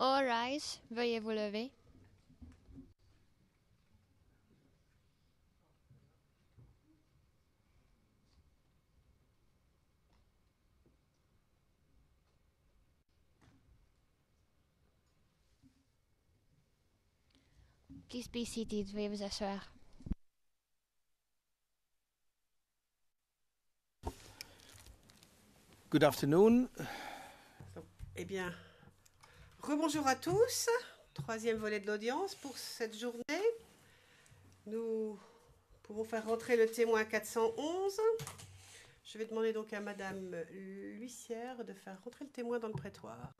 All rise, veuillez vous lever. Please be seated, veuillez vous asseoir. Good afternoon. Eh bien, rebonjour à tous. Troisième volet de l'audience pour cette journée. Nous pouvons faire rentrer le témoin 411. Je vais demander donc à Madame l'huissière de faire rentrer le témoin dans le prétoire.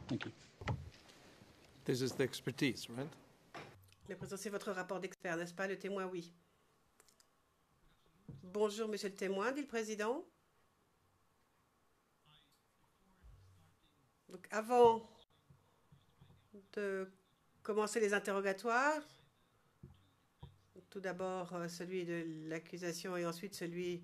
Thank you. This is the expertise, right? Mais présentez votre rapport d'expert, n'est-ce pas? Le témoin, oui. Bonjour, monsieur le témoin, dit le président. Donc, avant de commencer les interrogatoires, tout d'abord celui de l'accusation et ensuite celui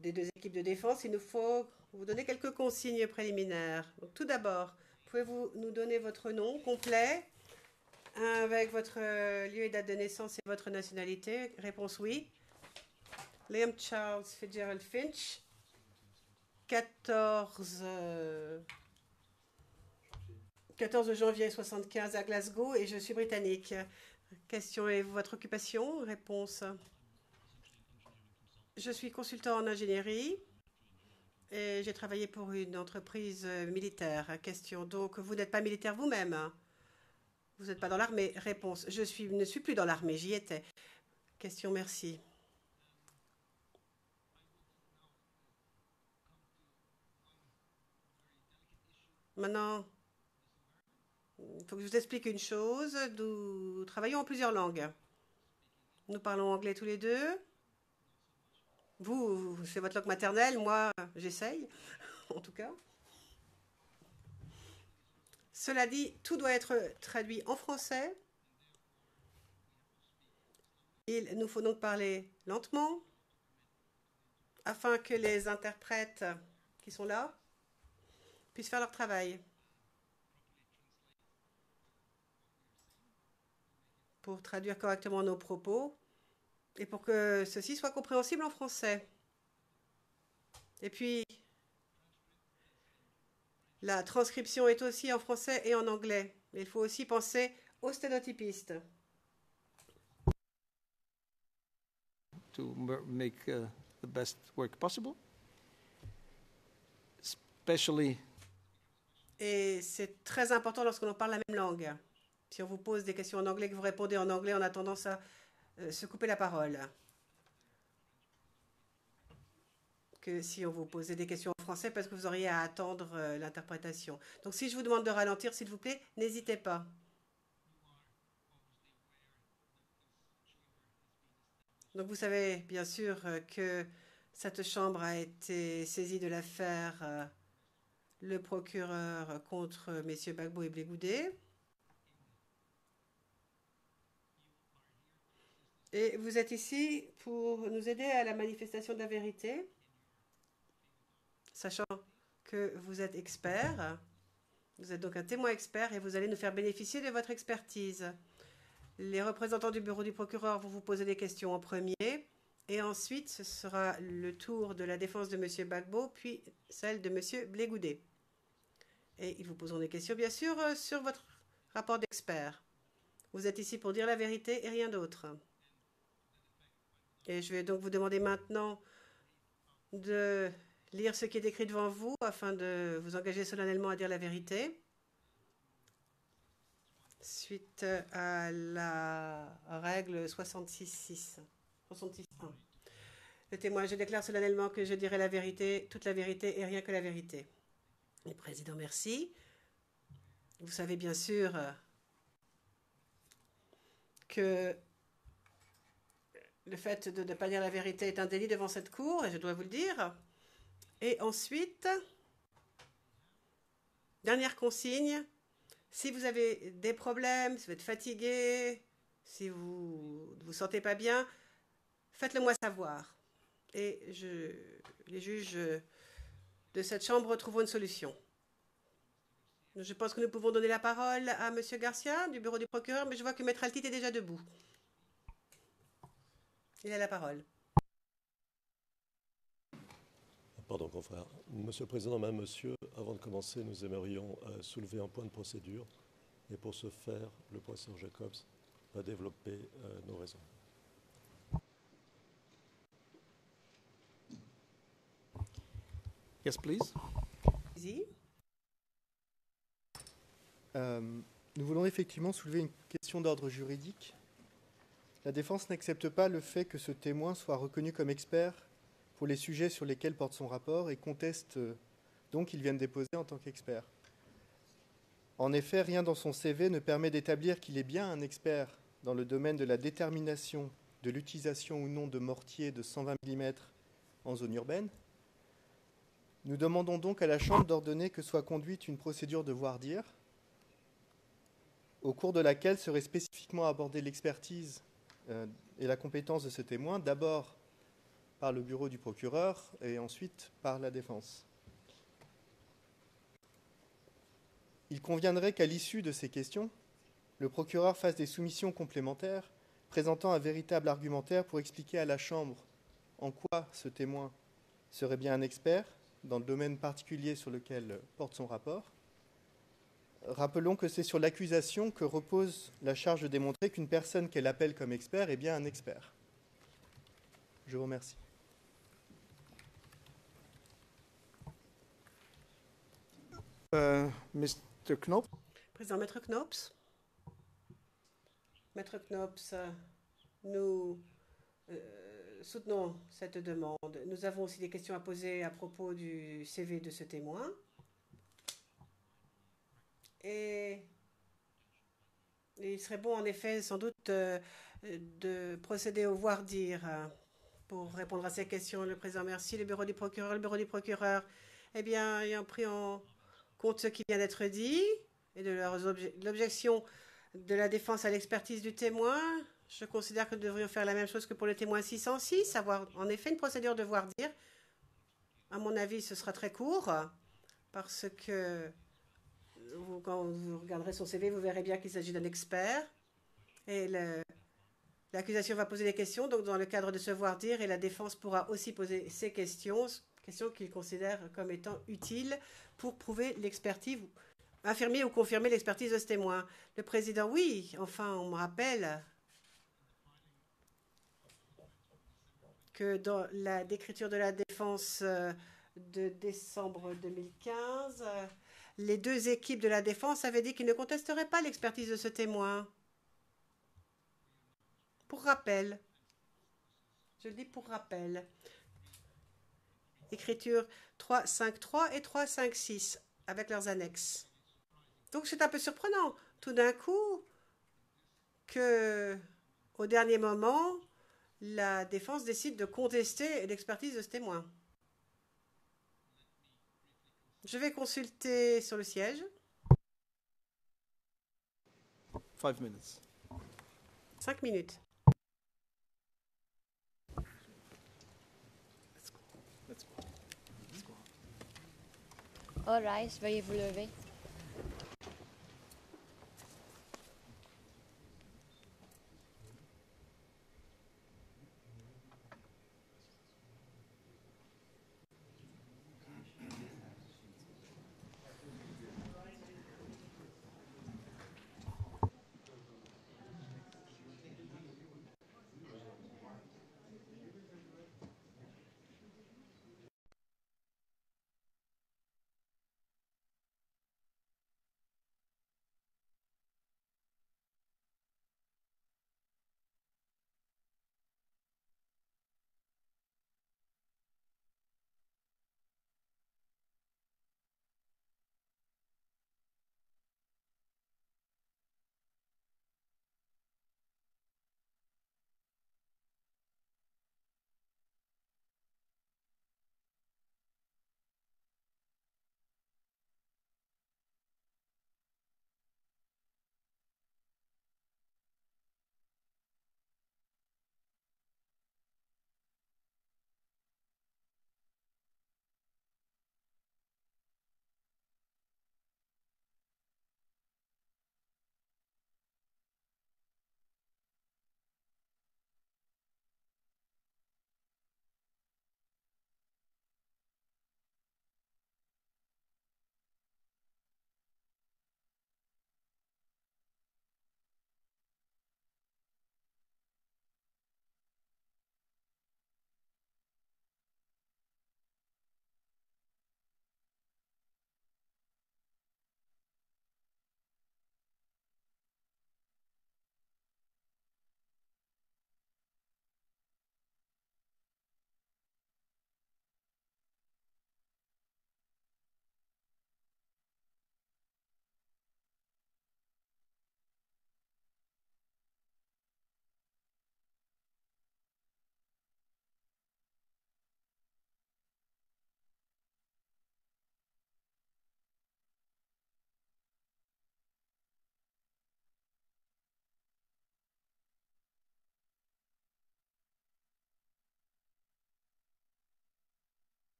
des deux équipes de défense, il nous faut vous donner quelques consignes préliminaires. Donc, tout d'abord, pouvez-vous nous donner votre nom complet avec votre lieu et date de naissance et votre nationalité? Réponse oui. Liam Charles Fitzgerald Finch, 14 janvier 1975 à Glasgow et je suis britannique. Question, est votre occupation? Réponse. Je suis consultant en ingénierie et j'ai travaillé pour une entreprise militaire. Question, donc vous n'êtes pas militaire vous-même? Vous n'êtes pas dans l'armée? Réponse, ne suis plus dans l'armée, j'y étais. Question, merci. Maintenant, il faut que je vous explique une chose. Nous travaillons en plusieurs langues. Nous parlons anglais tous les deux. Vous, c'est votre langue maternelle. Moi, j'essaye, en tout cas. Cela dit, tout doit être traduit en français. Il nous faut donc parler lentement afin que les interprètes qui sont là puissent faire leur travail pour traduire correctement nos propos et pour que ceci soit compréhensible en français. Et puis, la transcription est aussi en français et en anglais. Mais il faut aussi penser aux sténotypistes. To make the best work possible. Especially. Et c'est très important lorsqu'on parle la même langue. Si on vous pose des questions en anglais, que vous répondez en anglais, on a tendance à se couper la parole. Que si on vous posait des questions en français, parce que vous auriez à attendre l'interprétation. Donc si je vous demande de ralentir, s'il vous plaît, n'hésitez pas. Donc vous savez bien sûr que cette chambre a été saisie de l'affaire le procureur contre messieurs Gbagbo et Blé Goudé. Et vous êtes ici pour nous aider à la manifestation de la vérité, sachant que vous êtes expert Vous êtes donc un témoin expert et vous allez nous faire bénéficier de votre expertise. Les représentants du bureau du procureur vont vous poser des questions en premier. Et ensuite, ce sera le tour de la défense de M. Gbagbo, puis celle de M. Blégoudet. Et ils vous poseront des questions, bien sûr, sur votre rapport d'expert. Vous êtes ici pour dire la vérité et rien d'autre. Et je vais donc vous demander maintenant de lire ce qui est écrit devant vous afin de vous engager solennellement à dire la vérité. Suite à la règle 66.1. Le témoin, je déclare solennellement que je dirai la vérité, toute la vérité et rien que la vérité. Le président, merci. Vous savez bien sûr que le fait de ne pas dire la vérité est un délit devant cette cour, et je dois vous le dire. Et ensuite, dernière consigne, si vous avez des problèmes, si vous êtes fatigué, si vous ne vous sentez pas bien, faites-le moi savoir. Et les juges de cette chambre trouveront une solution. Je pense que nous pouvons donner la parole à M. Garcia du bureau du procureur, mais je vois que Maître Altit est déjà debout. Il a la parole. Pardon, confrère. Monsieur le Président, Madame, Monsieur, avant de commencer, nous aimerions soulever un point de procédure. Et pour ce faire, le professeur Jacobs va développer nos raisons. Yes, please. Vas-y. Nous voulons effectivement soulever une question d'ordre juridique. La défense n'accepte pas le fait que ce témoin soit reconnu comme expert pour les sujets sur lesquels porte son rapport et conteste donc qu'il vienne déposer en tant qu'expert. En effet, rien dans son CV ne permet d'établir qu'il est bien un expert dans le domaine de la détermination de l'utilisation ou non de mortiers de 120 mm en zone urbaine. Nous demandons donc à la Chambre d'ordonner que soit conduite une procédure de voir-dire, au cours de laquelle serait spécifiquement abordée l'expertise et la compétence de ce témoin, d'abord par le bureau du procureur et ensuite par la défense. Il conviendrait qu'à l'issue de ces questions, le procureur fasse des soumissions complémentaires présentant un véritable argumentaire pour expliquer à la Chambre en quoi ce témoin serait bien un expert dans le domaine particulier sur lequel porte son rapport. Rappelons que c'est sur l'accusation que repose la charge de démontrer qu'une personne qu'elle appelle comme expert est bien un expert. Je vous remercie. Mr. Knopf. Président Maître Knops. Maître Knops, nous soutenons cette demande. Nous avons aussi des questions à poser à propos du CV de ce témoin. Et il serait bon, en effet, sans doute, de procéder au voir-dire pour répondre à ces questions. Le président, merci. Le bureau du procureur, eh bien, ayant pris en compte ce qui vient d'être dit et de l'objection de la défense à l'expertise du témoin, je considère que nous devrions faire la même chose que pour le témoin 606, avoir en effet une procédure de voir-dire. À mon avis, ce sera très court parce que quand vous regarderez son CV, vous verrez bien qu'il s'agit d'un expert. Et l'accusation va poser des questions, donc dans le cadre de ce voir-dire, et la défense pourra aussi poser ces questions qu'il considère comme étant utiles pour prouver l'expertise, affirmer ou confirmer l'expertise de ce témoin. Le président, oui, enfin, on me rappelle que dans la décriture de la défense de décembre 2015, les deux équipes de la défense avaient dit qu'ils ne contesteraient pas l'expertise de ce témoin. Pour rappel, je le dis pour rappel, écriture 353 et 356 avec leurs annexes. Donc c'est un peu surprenant, tout d'un coup, que au dernier moment, la défense décide de contester l'expertise de ce témoin. Je vais consulter sur le siège. 5 minutes. 5 minutes. All rise, veuillez vous lever.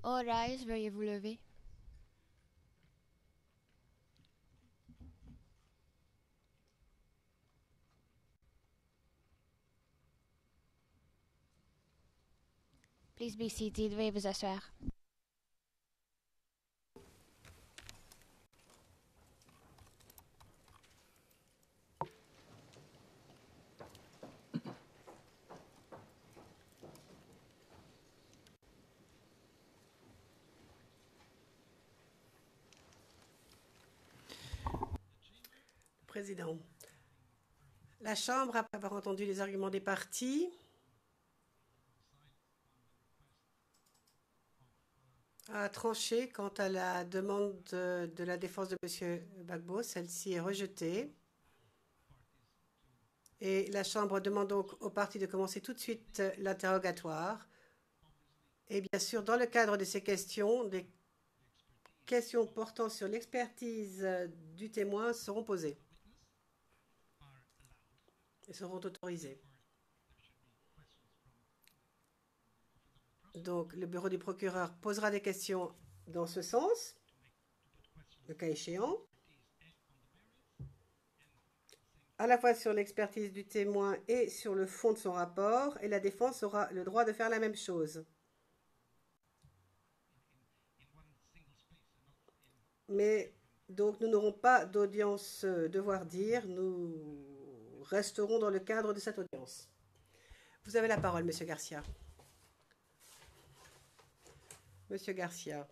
All rise, veuillez vous lever. Please be seated, veuillez vous asseoir. Président, la Chambre, après avoir entendu les arguments des parties, a tranché quant à la demande de la défense de M. Gbagbo. Celle-ci est rejetée. Et la Chambre demande donc aux parties de commencer tout de suite l'interrogatoire. Et bien sûr, dans le cadre de ces questions, des questions portant sur l'expertise du témoin seront posées et seront autorisées. Donc, le bureau du procureur posera des questions dans ce sens, le cas échéant, à la fois sur l'expertise du témoin et sur le fond de son rapport, et la défense aura le droit de faire la même chose. Mais donc, nous n'aurons pas d'audience devoir dire, nous resterons dans le cadre de cette audience. Vous avez la parole, Monsieur Garcia. Monsieur Garcia.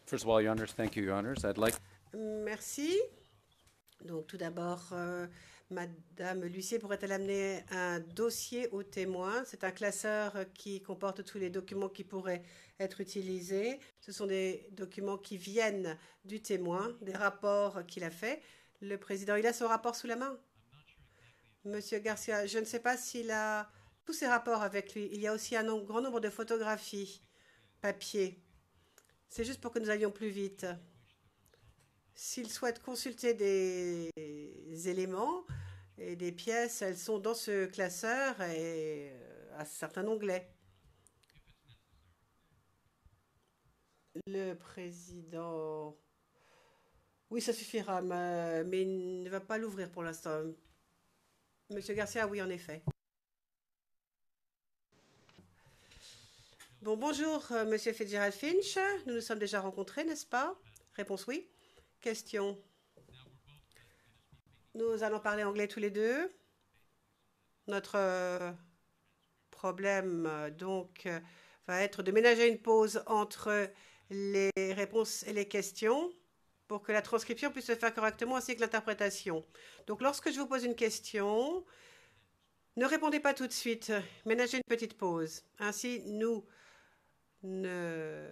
First of all, Your Honors, thank you, Your Honors. I'd like... Merci. Donc, tout d'abord, Madame l'huissier pourrait-elle amener un dossier au témoin? C'est un classeur qui comporte tous les documents qui pourraient être utilisés. Ce sont des documents qui viennent du témoin, des rapports qu'il a faits. Le président, il a son rapport sous la main? Monsieur Garcia, je ne sais pas s'il a tous ses rapports avec lui. Il y a aussi un grand nombre de photographies papier. C'est juste pour que nous allions plus vite. S'il souhaite consulter des éléments et des pièces, elles sont dans ce classeur et à certains onglets. Le président... Oui, ça suffira, mais il ne va pas l'ouvrir pour l'instant. Monsieur Garcia, oui, en effet. Bon, bonjour, Monsieur Fitzgerald Finch. Nous nous sommes déjà rencontrés, n'est-ce pas? Réponse oui. Question. Nous allons parler anglais tous les deux. Notre problème, donc, va être de ménager une pause entre les réponses et les questions pour que la transcription puisse se faire correctement ainsi que l'interprétation. Donc, lorsque je vous pose une question, ne répondez pas tout de suite. Ménagez une petite pause. Ainsi, nous ne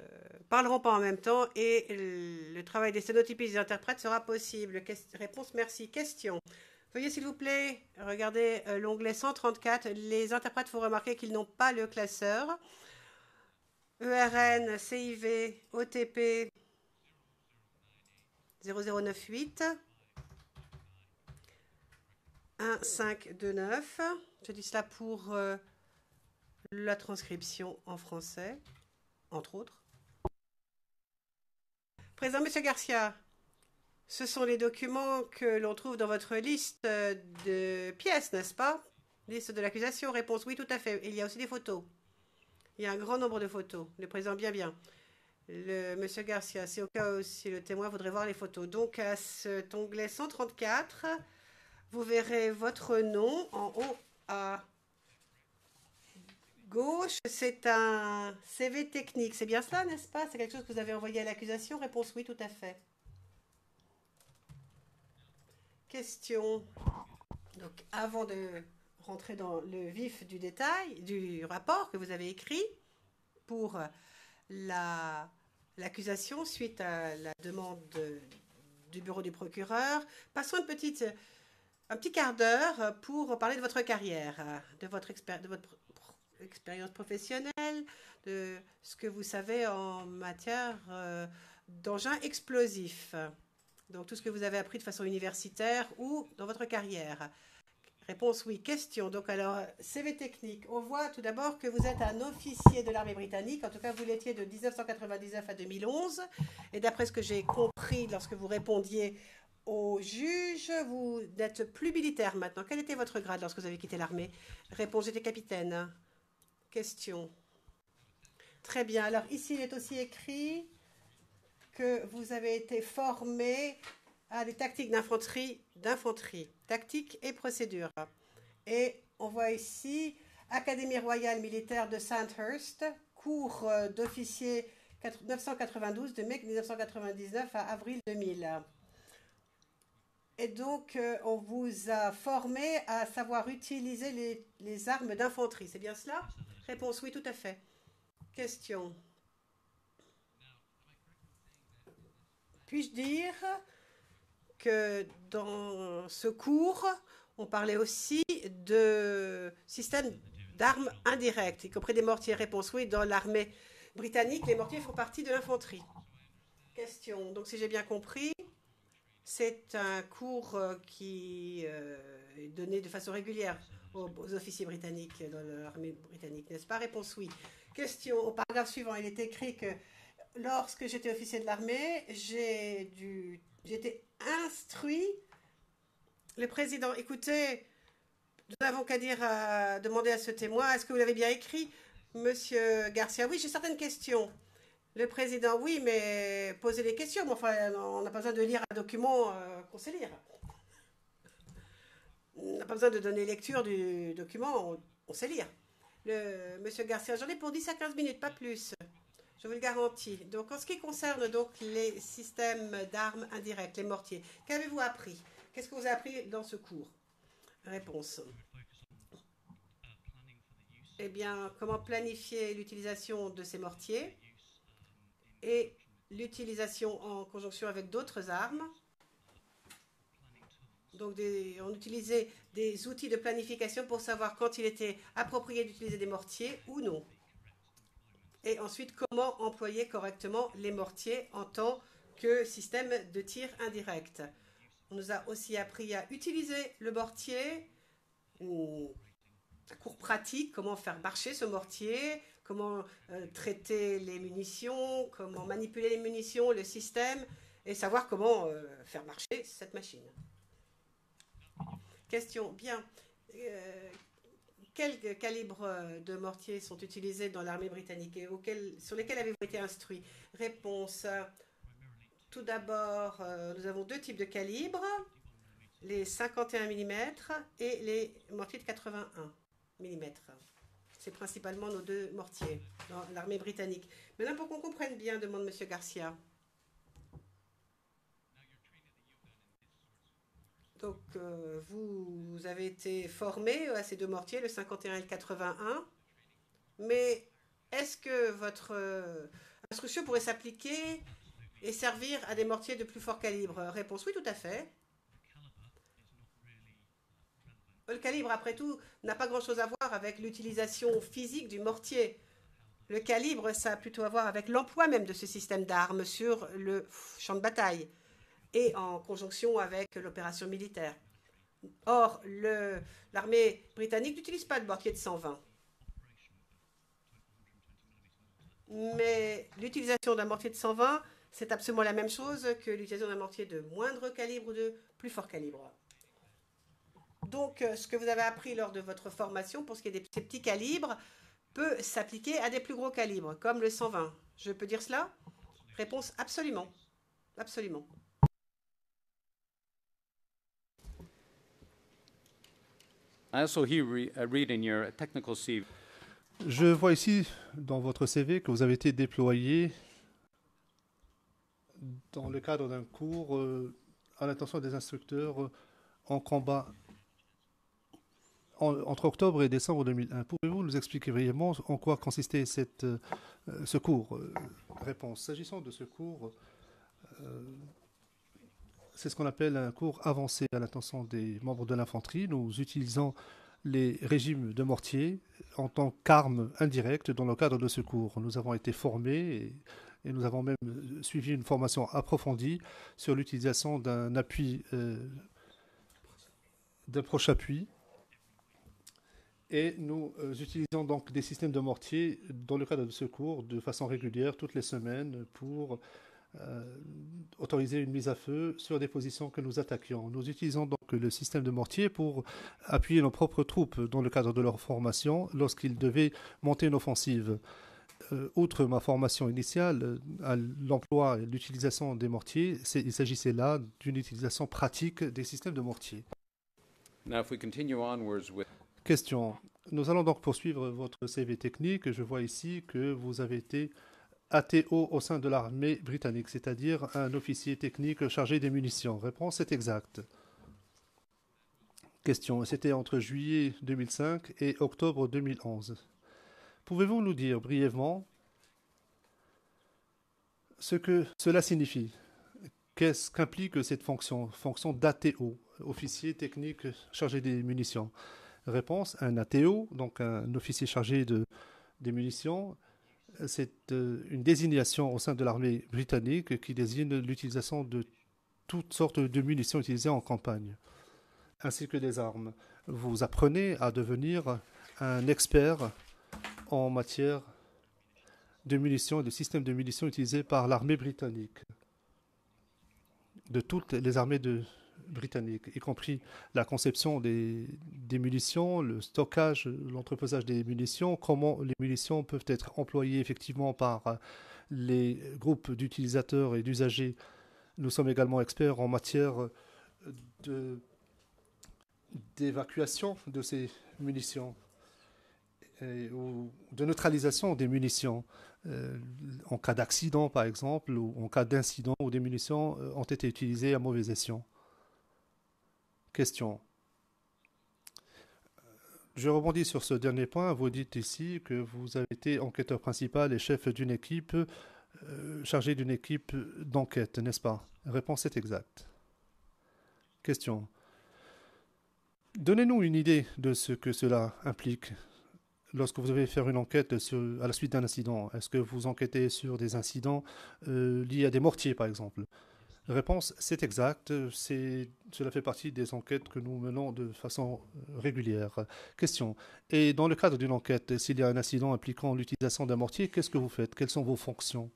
parlerons pas en même temps et le travail des sténotypistes et des interprètes sera possible. Réponse, merci. Question. Veuillez, s'il vous plaît, regarder l'onglet 134. Les interprètes font remarquer qu'ils n'ont pas le classeur. ERN, CIV, OTP 0098 1529. Je dis cela pour la transcription en français, entre autres. Président, Monsieur Garcia, ce sont les documents que l'on trouve dans votre liste de pièces, n'est-ce pas? Liste de l'accusation, réponse oui, tout à fait. Il y a aussi des photos. Il y a un grand nombre de photos. Le président, bien. Monsieur Garcia, c'est au cas où si le témoin voudrait voir les photos. Donc, à cet onglet 134, vous verrez votre nom en haut à gauche. C'est un CV technique. C'est bien cela, n'est-ce pas? C'est quelque chose que vous avez envoyé à l'accusation? Réponse oui, tout à fait. Question. Donc, avant de rentrer dans le vif du détail du rapport que vous avez écrit pour l'accusation suite à la demande du bureau du procureur, passons un petit quart d'heure pour parler de votre carrière, de votre expérience professionnelle, de ce que vous savez en matière d'engins explosifs. Donc tout ce que vous avez appris de façon universitaire ou dans votre carrière. Réponse oui. Question. Donc alors, CV technique. On voit tout d'abord que vous êtes un officier de l'armée britannique. En tout cas, vous l'étiez de 1999 à 2011. Et d'après ce que j'ai compris lorsque vous répondiez au juge, vous n'êtes plus militaire maintenant. Quel était votre grade lorsque vous avez quitté l'armée? Réponse, j'étais capitaine. Question. Très bien. Alors ici, il est aussi écrit que vous avez été formé à des tactiques d'infanterie, tactiques et procédures. Et on voit ici Académie royale militaire de Sandhurst, cours d'officier 992 de mai 1999 à avril 2000. Et donc, on vous a formé à savoir utiliser les armes d'infanterie. C'est bien cela? Réponse oui, tout à fait. Question. Puis-je dire que dans ce cours, on parlait aussi de système d'armes indirectes, y compris des mortiers? Réponse oui, dans l'armée britannique, les mortiers font partie de l'infanterie. Question. Donc, si j'ai bien compris, c'est un cours qui est donné de façon régulière aux officiers britanniques dans l'armée britannique, n'est-ce pas? Réponse oui. Question. Au paragraphe suivant, il est écrit que lorsque j'étais officier de l'armée, j'ai été instruit. Le président, écoutez, nous n'avons qu'à demander à ce témoin, est-ce que vous l'avez bien écrit, Monsieur Garcia? Oui, j'ai certaines questions. Le président, oui, mais posez des questions. Mais enfin, on n'a pas besoin de lire un document qu'on sait lire. On n'a pas besoin de donner lecture du document, on sait lire. Monsieur Garcia, j'en ai pour 10 à 15 minutes, pas plus. Je vous le garantis. Donc, en ce qui concerne donc les systèmes d'armes indirectes, les mortiers, qu'avez-vous appris? Qu'est-ce que vous avez appris dans ce cours? Réponse. Eh bien, comment planifier l'utilisation de ces mortiers et l'utilisation en conjonction avec d'autres armes. Donc, on utilisait des outils de planification pour savoir quand il était approprié d'utiliser des mortiers ou non. Et ensuite, comment employer correctement les mortiers en tant que système de tir indirect. On nous a aussi appris à utiliser le mortier, un cours pratique, comment faire marcher ce mortier, comment traiter les munitions, comment manipuler les munitions, le système, et savoir comment faire marcher cette machine. Question. Bien. Quels calibres de mortiers sont utilisés dans l'armée britannique et sur lesquels avez-vous été instruit? Réponse. Tout d'abord, nous avons deux types de calibres, les 51 mm et les mortiers de 81 mm. C'est principalement nos deux mortiers dans l'armée britannique. Maintenant, pour qu'on comprenne bien, demande M. Garcia. Donc, vous avez été formé à ces deux mortiers, le 51 et le 81. Mais est-ce que votre instruction pourrait s'appliquer et servir à des mortiers de plus fort calibre? Réponse oui, tout à fait. Le calibre, après tout, n'a pas grand-chose à voir avec l'utilisation physique du mortier. Le calibre, ça a plutôt à voir avec l'emploi même de ce système d'armes sur le champ de bataille et en conjonction avec l'opération militaire. Or, l'armée britannique n'utilise pas de mortier de 120. Mais l'utilisation d'un mortier de 120, c'est absolument la même chose que l'utilisation d'un mortier de moindre calibre ou de plus fort calibre. Donc, ce que vous avez appris lors de votre formation pour ce qui est de ces petits calibres peut s'appliquer à des plus gros calibres, comme le 120. Je peux dire cela? Réponse absolument. Absolument. I also read in your technical CV. Je vois ici dans votre CV que vous avez été déployé dans le cadre d'un cours à l'attention des instructeurs en combat entre octobre et décembre 2001. Pouvez-vous nous expliquer brièvement en quoi consistait ce cours? Réponse. S'agissant de ce cours, c'est ce qu'on appelle un cours avancé à l'attention des membres de l'infanterie. Nous utilisons les régimes de mortier en tant qu'armes indirectes dans le cadre de ce cours. Nous avons été formés Et nous avons même suivi une formation approfondie sur l'utilisation d'un appui, d'un proche appui. Et nous utilisons donc des systèmes de mortier dans le cadre de ce cours de façon régulière, toutes les semaines, pour autoriser une mise à feu sur des positions que nous attaquions. Nous utilisons donc le système de mortier pour appuyer nos propres troupes dans le cadre de leur formation lorsqu'ils devaient monter une offensive. Outre ma formation initiale à l'emploi et l'utilisation des mortiers, il s'agissait là d'une utilisation pratique des systèmes de mortier. Now, if we continue onwards with Question. Nous allons donc poursuivre votre CV technique. Je vois ici que vous avez été ATO au sein de l'armée britannique, c'est-à-dire un officier technique chargé des munitions. Réponse est exacte. Question. C'était entre juillet 2005 et octobre 2011. Pouvez-vous nous dire brièvement ce que cela signifie? Qu'est-ce qu'implique cette fonction d'ATO, officier technique chargé des munitions? Réponse, un ATO, donc un officier chargé des munitions, c'est une désignation au sein de l'armée britannique qui désigne l'utilisation de toutes sortes de munitions utilisées en campagne, ainsi que des armes. Vous apprenez à devenir un expert en matière de munitions et de systèmes de munitions utilisés par l'armée britannique, de toutes les armées britanniques, y compris la conception des munitions, le stockage, l'entreposage des munitions, comment les munitions peuvent être employées effectivement par les groupes d'utilisateurs et d'usagers. Nous sommes également experts en matière d'évacuation de ces munitions ou de neutralisation des munitions en cas d'accident par exemple ou en cas d'incident où des munitions ont été utilisées à mauvais escient. Question. Je rebondis sur ce dernier point. Vous dites ici que vous avez été enquêteur principal et chef d'une équipe chargé d'une équipe d'enquête, n'est-ce pas? Réponse est exacte. Question. Donnez-nous une idée de ce que cela implique. Lorsque vous devez faire une enquête à la suite d'un incident, est-ce que vous enquêtez sur des incidents liés à des mortiers, par exemple? Réponse, c'est exact. Cela fait partie des enquêtes que nous menons de façon régulière. Question. Et dans le cadre d'une enquête, s'il y a un incident impliquant l'utilisation d'un mortier, qu'est-ce que vous faites? Quelles sont vos fonctions?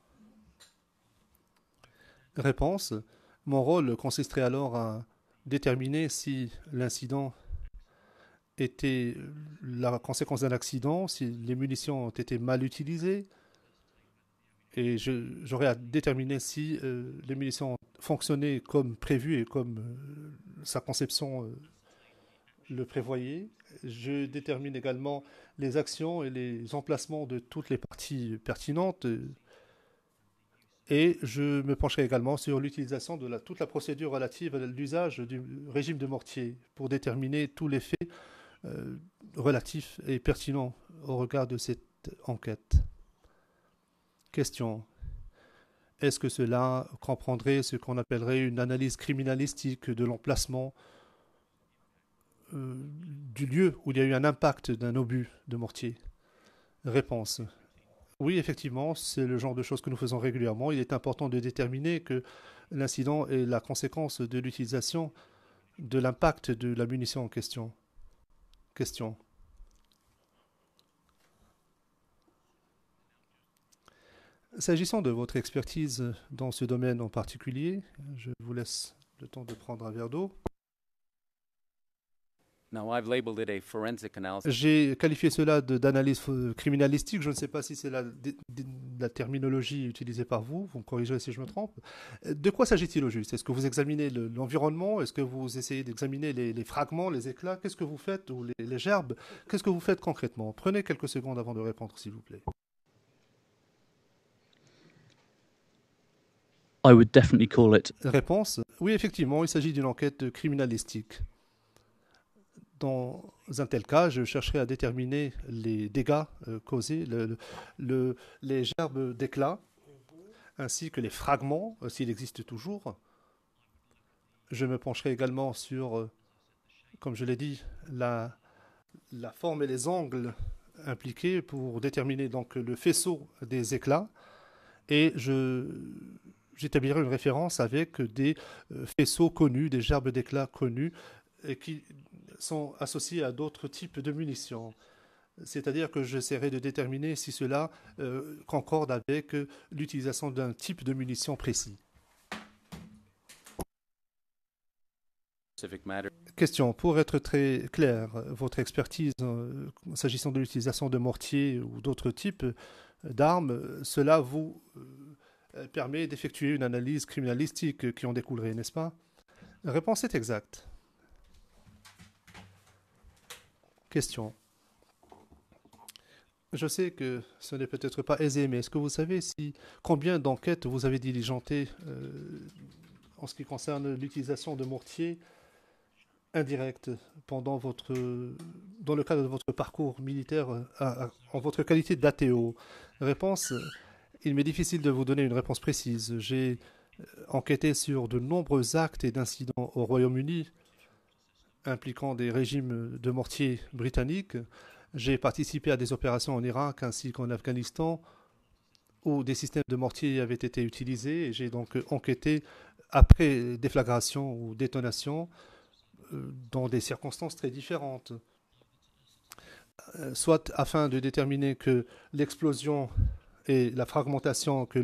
Réponse. Mon rôle consisterait alors à déterminer si l'incident était la conséquence d'un accident, si les munitions ont été mal utilisées, et j'aurais à déterminer si les munitions fonctionnaient comme prévu et comme sa conception le prévoyait. Je détermine également les actions et les emplacements de toutes les parties pertinentes et je me pencherai également sur l'utilisation de toute la procédure relative à l'usage du régime de mortier pour déterminer tous les faits relatifs et pertinents au regard de cette enquête. Question. Est-ce que cela comprendrait ce qu'on appellerait une analyse criminalistique de l'emplacement du lieu où il y a eu un impact d'un obus de mortier? Réponse. Oui, effectivement, c'est le genre de choses que nous faisons régulièrement. Il est important de déterminer que l'incident est la conséquence de l'utilisation de l'impact de la munition en question. Question. S'agissant de votre expertise dans ce domaine en particulier, je vous laisse le temps de prendre un verre d'eau. J'ai qualifié cela d'analyse criminalistique. Je ne sais pas si c'est la terminologie utilisée par vous. Vous me corrigerez si je me trompe. De quoi s'agit-il au juste? Est-ce que vous examinez l'environnement? Est-ce que vous essayez d'examiner les fragments, les éclats? Qu'est-ce que vous faites? Ou les gerbes? Qu'est-ce que vous faites concrètement? Prenez quelques secondes avant de répondre, s'il vous plaît. I would definitely call it. Réponse. Oui, effectivement, il s'agit d'une enquête criminalistique. Dans un tel cas, je chercherai à déterminer les dégâts causés, les gerbes d'éclats, ainsi que les fragments, s'il existe toujours. Je me pencherai également sur, comme je l'ai dit, la forme et les angles impliqués pour déterminer donc le faisceau des éclats et j'établirai une référence avec des faisceaux connus, des gerbes d'éclats connus, et qui sont associés à d'autres types de munitions. C'est-à-dire que j'essaierai de déterminer si cela concorde avec l'utilisation d'un type de munition précis. Question. Pour être très clair, votre expertise s'agissant de l'utilisation de mortiers ou d'autres types d'armes, cela vous permet d'effectuer une analyse criminalistique qui en découlerait, n'est-ce pas? La réponse est exacte. Question. Je sais que ce n'est peut-être pas aisé, mais est-ce que vous savez combien d'enquêtes vous avez diligentées en ce qui concerne l'utilisation de mortiers indirects dans le cadre de votre parcours militaire en votre qualité d'ATO? Réponse, il m'est difficile de vous donner une réponse précise. J'ai enquêté sur de nombreux actes et d'incidents au Royaume-Uni impliquant des régimes de mortiers britanniques. J'ai participé à des opérations en Irak ainsi qu'en Afghanistan où des systèmes de mortiers avaient été utilisés et j'ai donc enquêté après déflagration ou détonation dans des circonstances très différentes. Soit afin de déterminer que l'explosion et la fragmentation, que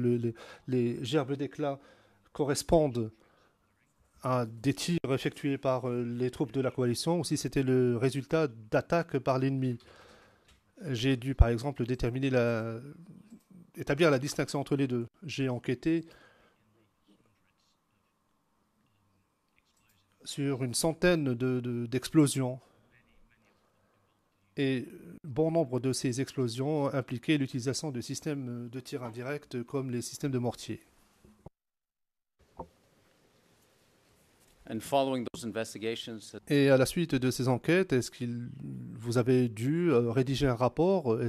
les gerbes d'éclats correspondent à des tirs effectués par les troupes de la coalition, ou si c'était le résultat d'attaques par l'ennemi. J'ai dû, par exemple, établir la distinction entre les deux. J'ai enquêté sur une centaine d'explosions. Et bon nombre de ces explosions impliquaient l'utilisation de systèmes de tir indirect comme les systèmes de mortier. Et à la suite de ces enquêtes, est-ce que vous avez dû rédiger un rapport? Et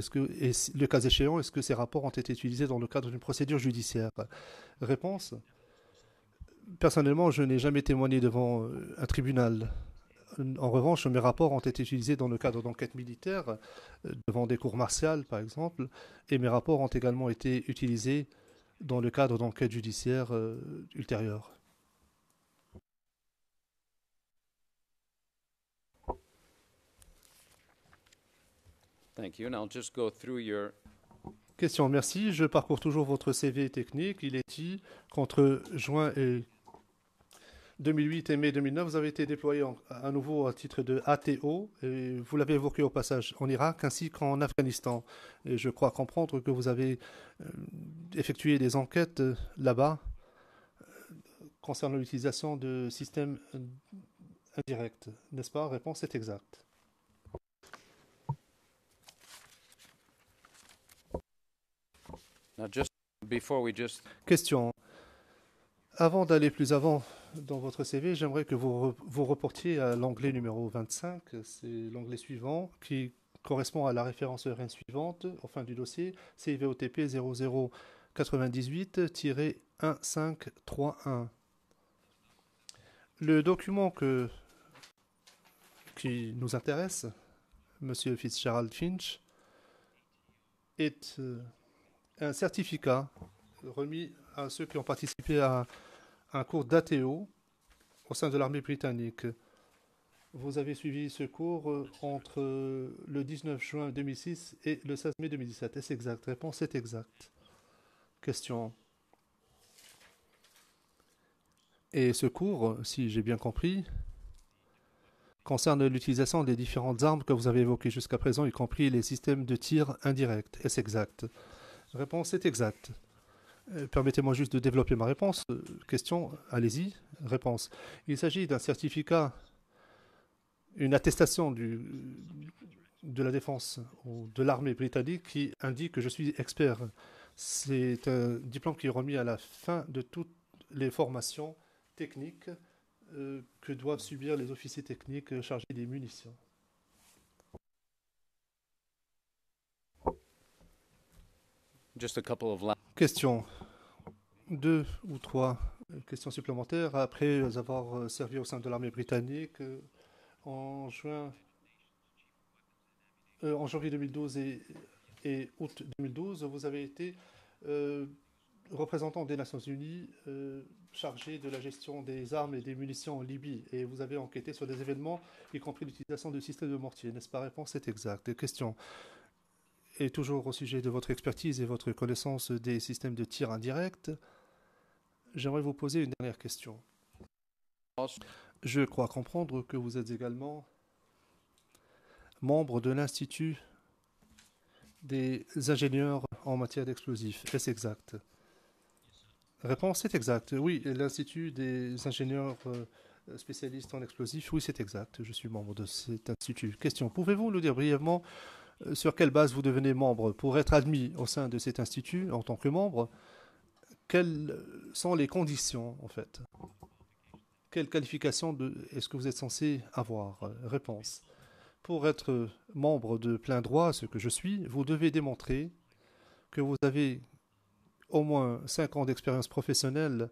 le cas échéant, est-ce que ces rapports ont été utilisés dans le cadre d'une procédure judiciaire? Réponse. Personnellement, je n'ai jamais témoigné devant un tribunal. En revanche, mes rapports ont été utilisés dans le cadre d'enquêtes militaires, devant des cours martiales, par exemple, et mes rapports ont également été utilisés dans le cadre d'enquêtes judiciaires ultérieures. Question, merci. Je parcours toujours votre CV technique. Il est dit qu'entre juin et 2008 et mai 2009, vous avez été déployé à nouveau à titre de ATO, et vous l'avez évoqué au passage en Irak ainsi qu'en Afghanistan. Et je crois comprendre que vous avez effectué des enquêtes là-bas concernant l'utilisation de systèmes indirects, n'est-ce pas? Réponse est exacte. Question. Avant d'aller plus avant dans votre CV, j'aimerais que vous reportiez à l'onglet numéro 25. C'est l'onglet suivant qui correspond à la référence ERN suivante au fin du dossier, CIVOTP 0098-1531. Le document qui nous intéresse, Monsieur Fitzgerald Finch, est un certificat remis à ceux qui ont participé à un cours d'ATO au sein de l'armée britannique. Vous avez suivi ce cours entre le 19 juin 2006 et le 16 mai 2017. Est-ce exact? Réponse est exacte. Question. Et ce cours, si j'ai bien compris, concerne l'utilisation des différentes armes que vous avez évoquées jusqu'à présent, y compris les systèmes de tir indirect. Est-ce exact? Réponse est exacte. Permettez-moi juste de développer ma réponse. Question, allez-y. Réponse. Il s'agit d'un certificat, une attestation de la défense ou de l'armée britannique qui indique que je suis expert. C'est un diplôme qui est remis à la fin de toutes les formations techniques que doivent subir les officiers techniques chargés des munitions. Question. 2 ou 3 questions supplémentaires. Après avoir servi au sein de l'armée britannique en janvier 2012 et août 2012, vous avez été représentant des Nations Unies chargé de la gestion des armes et des munitions en Libye. Et vous avez enquêté sur des événements, y compris l'utilisation de systèmes de mortier. N'est-ce pas? Réponse, c'est exact. Question. Et toujours au sujet de votre expertise et votre connaissance des systèmes de tir indirect, j'aimerais vous poser une dernière question. Je crois comprendre que vous êtes également membre de l'Institut des ingénieurs en matière d'explosifs. Est-ce exact? Réponse, c'est exact. Oui, l'Institut des ingénieurs spécialistes en explosifs, oui, c'est exact. Je suis membre de cet institut. Question. Pouvez-vous nous dire brièvement sur quelle base vous devenez membre pour être admis au sein de cet institut en tant que membre? Quelles sont les conditions, en fait? Quelle qualification est-ce que vous êtes censé avoir? Réponse. Pour être membre de plein droit, ce que je suis, vous devez démontrer que vous avez au moins 5 ans d'expérience professionnelle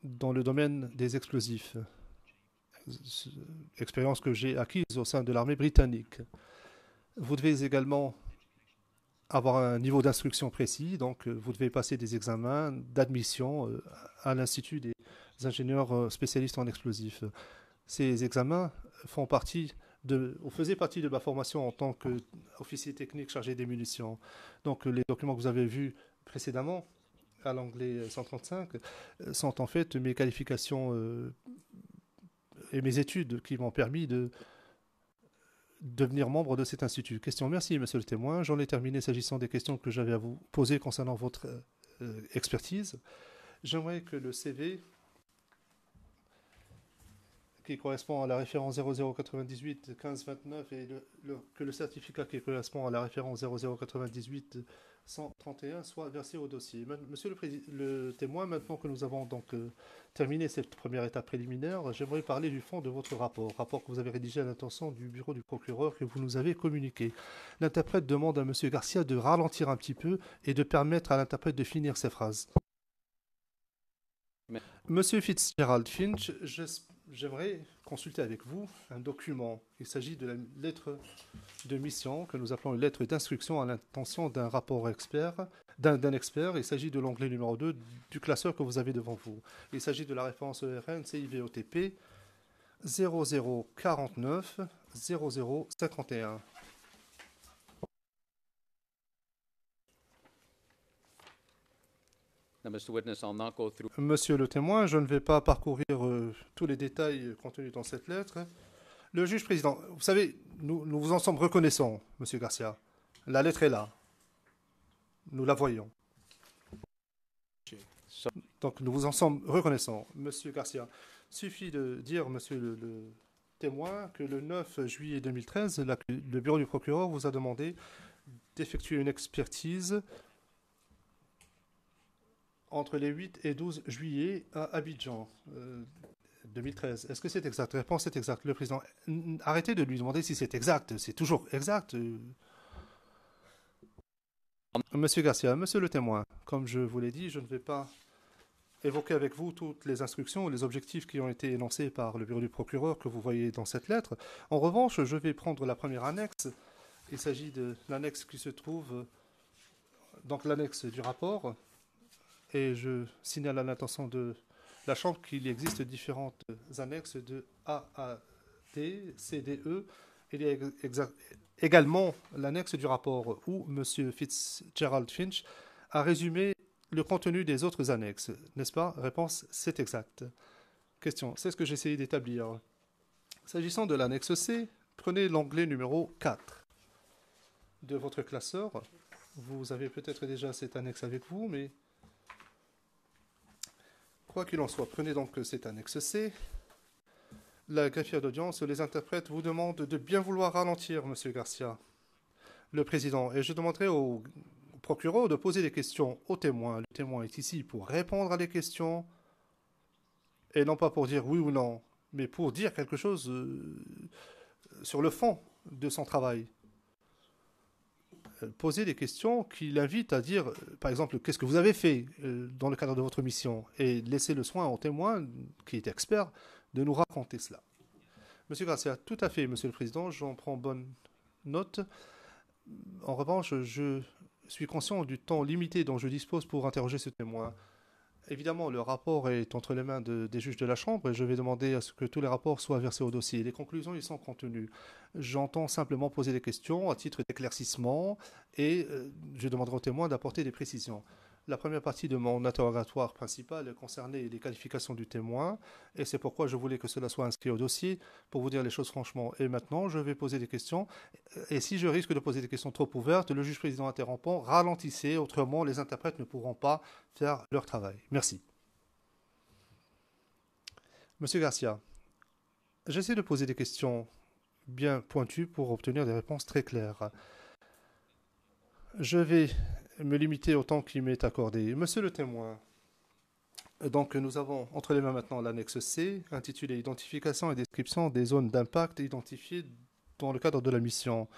dans le domaine des explosifs. Expérience que j'ai acquise au sein de l'armée britannique. Vous devez également avoir un niveau d'instruction précis, donc vous devez passer des examens d'admission à l'Institut des ingénieurs spécialistes en explosifs. Ces examens faisaient partie de ma formation en tant qu'officier technique chargé des munitions. Donc les documents que vous avez vus précédemment, à l'anglais 135, sont en fait mes qualifications et mes études qui m'ont permis de devenir membre de cet institut. Question. Merci, monsieur le témoin. J'en ai terminé s'agissant des questions que j'avais à vous poser concernant votre expertise. J'aimerais que le CV qui correspond à la référence 0098 1529 et que le certificat qui correspond à la référence 0098 131 soit versé au dossier. Monsieur le témoin, maintenant que nous avons donc terminé cette première étape préliminaire, j'aimerais parler du fond de votre rapport que vous avez rédigé à l'intention du bureau du procureur que vous nous avez communiqué. L'interprète demande à monsieur Garcia de ralentir un petit peu et de permettre à l'interprète de finir ses phrases. Monsieur Fitzgerald Finch, j'aimerais consulter avec vous un document. Il s'agit de la lettre de mission que nous appelons une lettre d'instruction à l'intention d'un rapport expert, d'un expert. Il s'agit de l'onglet numéro 2 du classeur que vous avez devant vous. Il s'agit de la référence ERN CIVOTP 0049 0051. Monsieur le témoin, je ne vais pas parcourir tous les détails contenus dans cette lettre. Le juge président, vous savez, nous vous en sommes reconnaissants, monsieur Garcia. La lettre est là. Nous la voyons. Donc nous vous en sommes reconnaissants, monsieur Garcia. Suffit de dire, monsieur le témoin, que le 9 juillet 2013, le bureau du procureur vous a demandé d'effectuer une expertise entre les 8 et 12 juillet à Abidjan 2013. Est-ce que c'est exact? Réponse est exacte. Le président, arrêtez de lui demander si c'est exact. C'est toujours exact. Monsieur Garcia, monsieur le témoin, comme je vous l'ai dit, je ne vais pas évoquer avec vous toutes les instructions ou les objectifs qui ont été énoncés par le bureau du procureur que vous voyez dans cette lettre. En revanche, je vais prendre la première annexe. Il s'agit de l'annexe qui se trouve, donc l'annexe du rapport. Et je signale à l'intention de la Chambre qu'il existe différentes annexes de A à D, C, D, E. Il y a également l'annexe du rapport où M. Fitzgerald Finch a résumé le contenu des autres annexes. N'est-ce pas? Réponse, c'est exact. Question, c'est ce que j'ai essayé d'établir. S'agissant de l'annexe C, prenez l'onglet numéro 4 de votre classeur. Vous avez peut-être déjà cette annexe avec vous, mais quoi qu'il en soit, prenez donc cette annexe C. La greffière d'audience, les interprètes vous demandent de bien vouloir ralentir, monsieur Garcia, le président. Et je demanderai au procureur de poser des questions au témoin. Le témoin est ici pour répondre à des questions, et non pas pour dire oui ou non, mais pour dire quelque chose sur le fond de son travail. Poser des questions qui l'invitent à dire, par exemple, qu'est-ce que vous avez fait dans le cadre de votre mission, et laisser le soin au témoin, qui est expert, de nous raconter cela. Monsieur Garcia, tout à fait, monsieur le président, j'en prends bonne note. En revanche, je suis conscient du temps limité dont je dispose pour interroger ce témoin. Évidemment, le rapport est entre les mains des juges de la Chambre et je vais demander à ce que tous les rapports soient versés au dossier. Les conclusions y sont contenues. J'entends simplement poser des questions à titre d'éclaircissement et je demanderai au témoin d'apporter des précisions. La première partie de mon interrogatoire principal concernait les qualifications du témoin et c'est pourquoi je voulais que cela soit inscrit au dossier pour vous dire les choses franchement. Et maintenant, je vais poser des questions et si je risque de poser des questions trop ouvertes, le juge président interrompant, ralentissez, autrement les interprètes ne pourront pas faire leur travail. Merci. Monsieur Garcia, j'essaie de poser des questions bien pointues pour obtenir des réponses très claires. Je vais me limiter au temps qui m'est accordé. Monsieur le témoin, donc nous avons entre les mains maintenant l'annexe C, intitulée Identification et description des zones d'impact identifiées dans le cadre de la mission.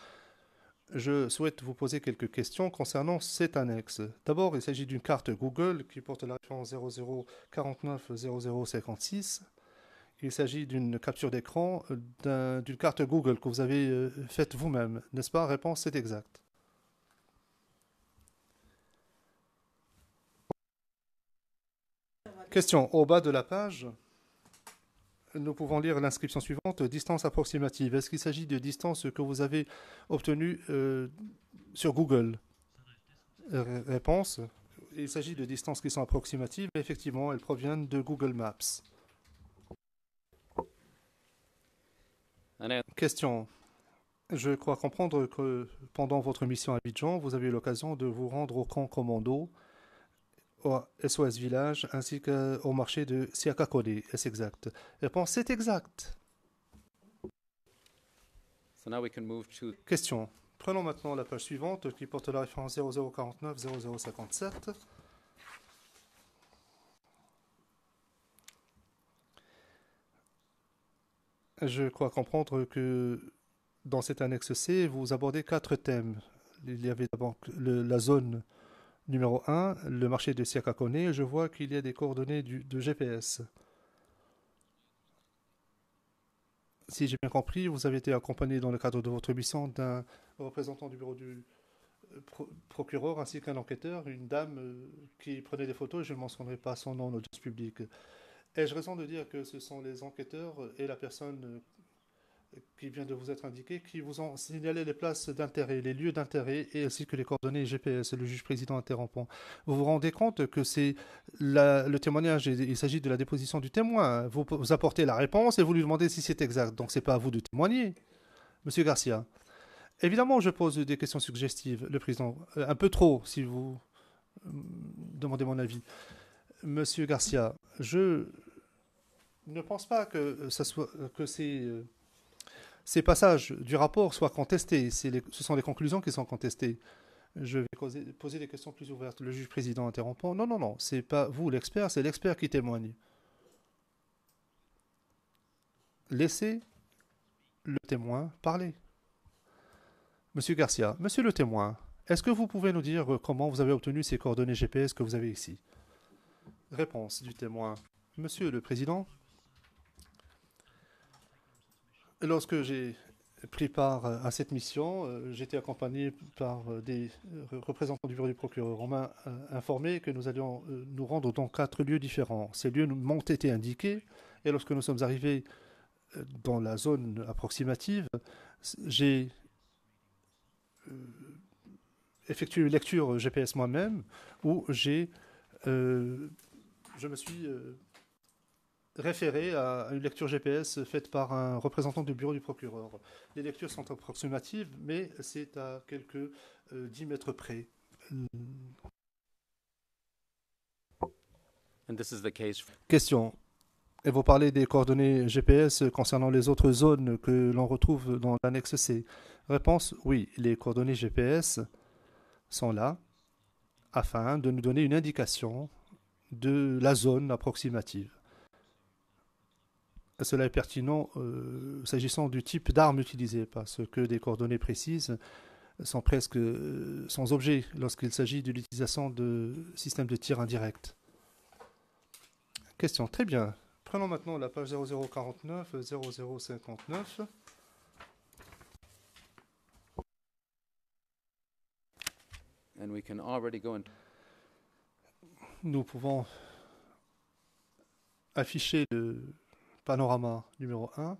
Je souhaite vous poser quelques questions concernant cette annexe. D'abord, il s'agit d'une carte Google qui porte la référence 00490056. Il s'agit d'une capture d'écran d'une carte Google que vous avez faite vous-même, n'est-ce pas? Réponse, c'est exact. Question. Au bas de la page, nous pouvons lire l'inscription suivante, distance approximative. Est-ce qu'il s'agit de distance que vous avez obtenue sur Google? Réponse. Il s'agit de distances qui sont approximatives. Effectivement, elles proviennent de Google Maps. Question. Je crois comprendre que pendant votre mission à Abidjan, vous avez eu l'occasion de vous rendre au camp commando, au SOS Village, ainsi qu'au marché de Siakakode. Est-ce exact? Réponse, c'est exact. Question. Prenons maintenant la page suivante qui porte la référence 0049-0057. Je crois comprendre que dans cette annexe C, vous abordez 4 thèmes. Il y avait d'abord la zone numéro 1, le marché de Siakakone. Je vois qu'il y a des coordonnées de GPS. Si j'ai bien compris, vous avez été accompagné dans le cadre de votre mission d'un représentant du bureau du procureur ainsi qu'un enquêteur, une dame qui prenait des photos, je ne mentionnerai pas son nom en audience publique. Ai-je raison de dire que ce sont les enquêteurs et la personne qui vient de vous être indiquée qui vous ont signalé les places d'intérêt, les lieux d'intérêt et ainsi que les coordonnées GPS, le juge président interrompant? Vous vous rendez compte que c'est le témoignage, il s'agit de la déposition du témoin. Vous apportez la réponse et vous lui demandez si c'est exact. Donc ce n'est pas à vous de témoigner. Monsieur Garcia. Évidemment, je pose des questions suggestives, le président. Un peu trop, si vous demandez mon avis. Monsieur Garcia, je ne pense pas que ces passages du rapport soient contestés. Ce sont les conclusions qui sont contestées. Je vais poser des questions plus ouvertes. Le juge président interrompant. Non, non, non. Ce n'est pas vous l'expert, c'est l'expert qui témoigne. Laissez le témoin parler. Monsieur Garcia, monsieur le témoin, est-ce que vous pouvez nous dire comment vous avez obtenu ces coordonnées GPS que vous avez ici? Réponse du témoin. Monsieur le président, lorsque j'ai pris part à cette mission, j'étais accompagné par des représentants du bureau du procureur. On m'a informé que nous allions nous rendre dans 4 lieux différents. Ces lieux m'ont été indiqués et lorsque nous sommes arrivés dans la zone approximative, j'ai effectué une lecture GPS moi-même où je me suis référé à une lecture GPS faite par un représentant du bureau du procureur. Les lectures sont approximatives, mais c'est à quelques 10 mètres près. Question. Et vous parlez des coordonnées GPS concernant les autres zones que l'on retrouve dans l'annexe C. Réponse, oui, les coordonnées GPS sont là afin de nous donner une indication de la zone approximative. Cela est pertinent s'agissant du type d'arme utilisée, parce que des coordonnées précises sont presque sans objet lorsqu'il s'agit de l'utilisation de systèmes de tir indirect. Question. Très bien. Prenons maintenant la page 0049, 0059. and we can already go into Nous pouvons afficher le panorama numéro 1.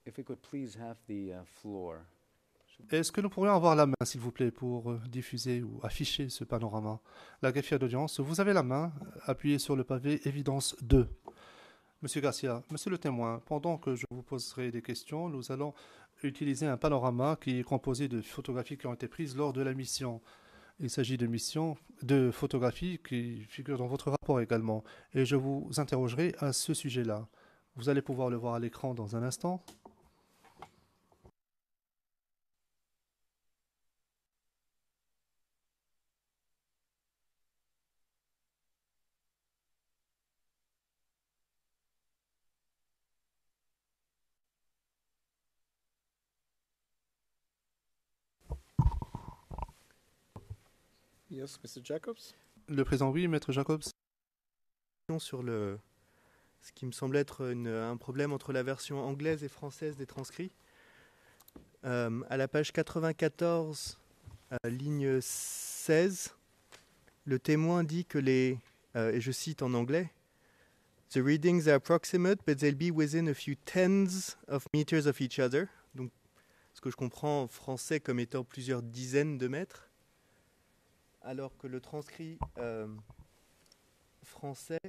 if we could please have the floor. Est-ce que nous pourrions avoir la main, s'il vous plaît, pour diffuser ou afficher ce panorama? La greffière d'audience, vous avez la main, appuyez sur le pavé évidence 2. Monsieur Garcia, monsieur le témoin, pendant que je vous poserai des questions, nous allons utiliser un panorama qui est composé de photographies qui ont été prises lors de la mission. Il s'agit de photographies qui figurent dans votre rapport également. Et je vous interrogerai à ce sujet-là. Vous allez pouvoir le voir à l'écran dans un instant. Yes, Mr. Jacobs? Le président, oui, maître Jacobs. Sur ce qui me semble être un problème entre la version anglaise et française des transcrits. À la page 94, ligne 16, le témoin dit que et je cite en anglais, « The readings are approximate, but they'll be within a few tens of meters of each other. » Donc, ce que je comprends en français comme étant plusieurs dizaines de mètres. Alors que le transcrit français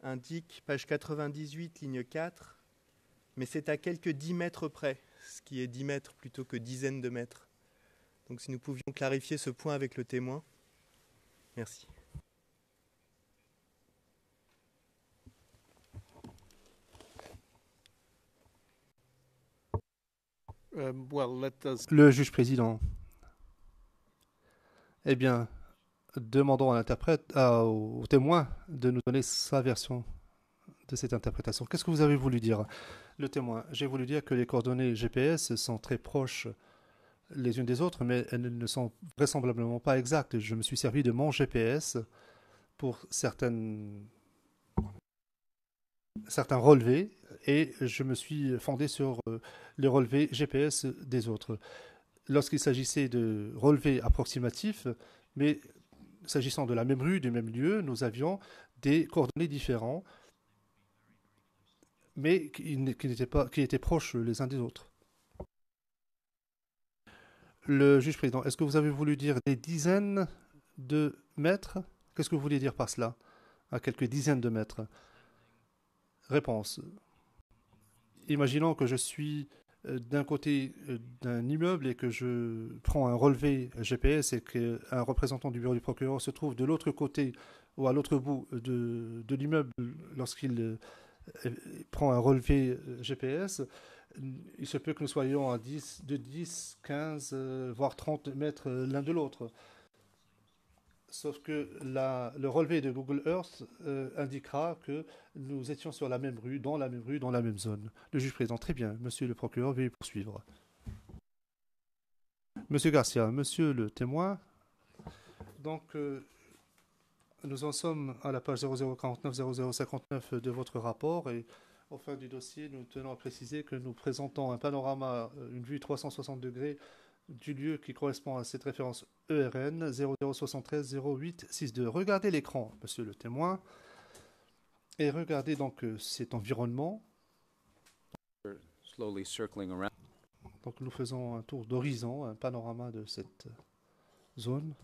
indique, page 98, ligne 4, mais c'est à quelques 10 mètres près, ce qui est 10 mètres plutôt que dizaines de mètres. Donc si nous pouvions clarifier ce point avec le témoin. Merci. Le juge président. Eh bien, demandons à l'interprète, au témoin de nous donner sa version de cette interprétation. Qu'est-ce que vous avez voulu dire? Le témoin, j'ai voulu dire que les coordonnées GPS sont très proches les unes des autres, mais elles ne sont vraisemblablement pas exactes. Je me suis servi de mon GPS pour certains relevés et je me suis fondé sur les relevés GPS des autres. Lorsqu'il s'agissait de relevés approximatifs, mais s'agissant de la même rue, du même lieu, nous avions des coordonnées différents, mais qui étaient proches les uns des autres. Le juge président, est-ce que vous avez voulu dire des dizaines de mètres? Qu'est-ce que vous voulez dire par cela? À quelques dizaines de mètres. Réponse. Imaginons que je suis d'un côté d'un immeuble et que je prends un relevé GPS et qu'un représentant du bureau du procureur se trouve de l'autre côté ou à l'autre bout de l'immeuble lorsqu'il prend un relevé GPS, il se peut que nous soyons à 10, 15, voire 30 mètres l'un de l'autre. Sauf que le relevé de Google Earth indiquera que nous étions sur la même rue, dans la même zone. Le juge président, très bien. Monsieur le procureur, veuillez poursuivre. Monsieur Garcia, monsieur le témoin, donc nous en sommes à la page 0049-0059 de votre rapport et au fin du dossier, nous tenons à préciser que nous présentons un panorama, une vue 360 degrés du lieu qui correspond à cette référence ERN 0073 0862. Regardez l'écran, monsieur le témoin, et regardez donc cet environnement. Slowly circling around. Donc nous faisons un tour d'horizon, un panorama de cette zone.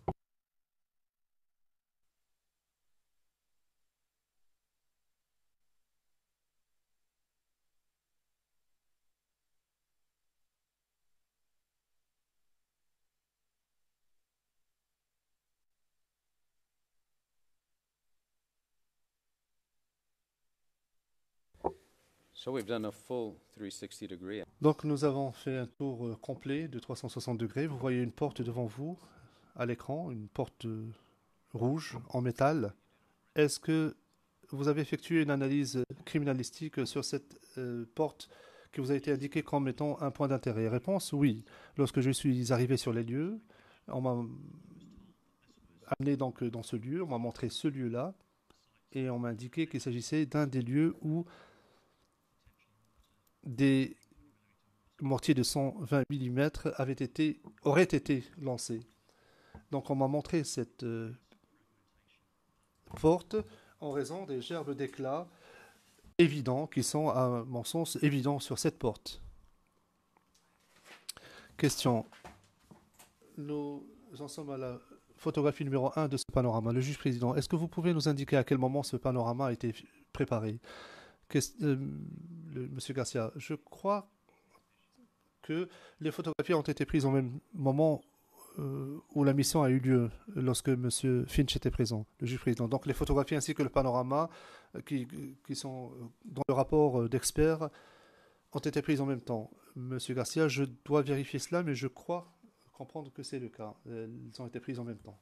So we've done a full 360 degree. Donc nous avons fait un tour complet de 360 degrés. Vous voyez une porte devant vous à l'écran, une porte rouge en métal. Est-ce que vous avez effectué une analyse criminalistique sur cette porte qui vous a été indiquée comme étant un point d'intérêt? Réponse, oui. Lorsque je suis arrivé sur les lieux, on m'a amené donc dans ce lieu, on m'a montré ce lieu-là et on m'a indiqué qu'il s'agissait d'un des lieux où des mortier de 120 mm aurait été lancé. Donc on m'a montré cette porte en raison des gerbes d'éclats évidents qui sont, à mon sens, évidents sur cette porte. Question. Nous en sommes à la photographie numéro 1 de ce panorama. Le juge président, est-ce que vous pouvez nous indiquer à quel moment ce panorama a été préparé? Monsieur Garcia, je crois que les photographies ont été prises au même moment où la mission a eu lieu, lorsque M. Finch était présent, le juge président. Donc les photographies ainsi que le panorama qui sont dans le rapport d'experts ont été prises en même temps. Monsieur Garcia, je dois vérifier cela, mais je crois comprendre que c'est le cas. Elles ont été prises en même temps.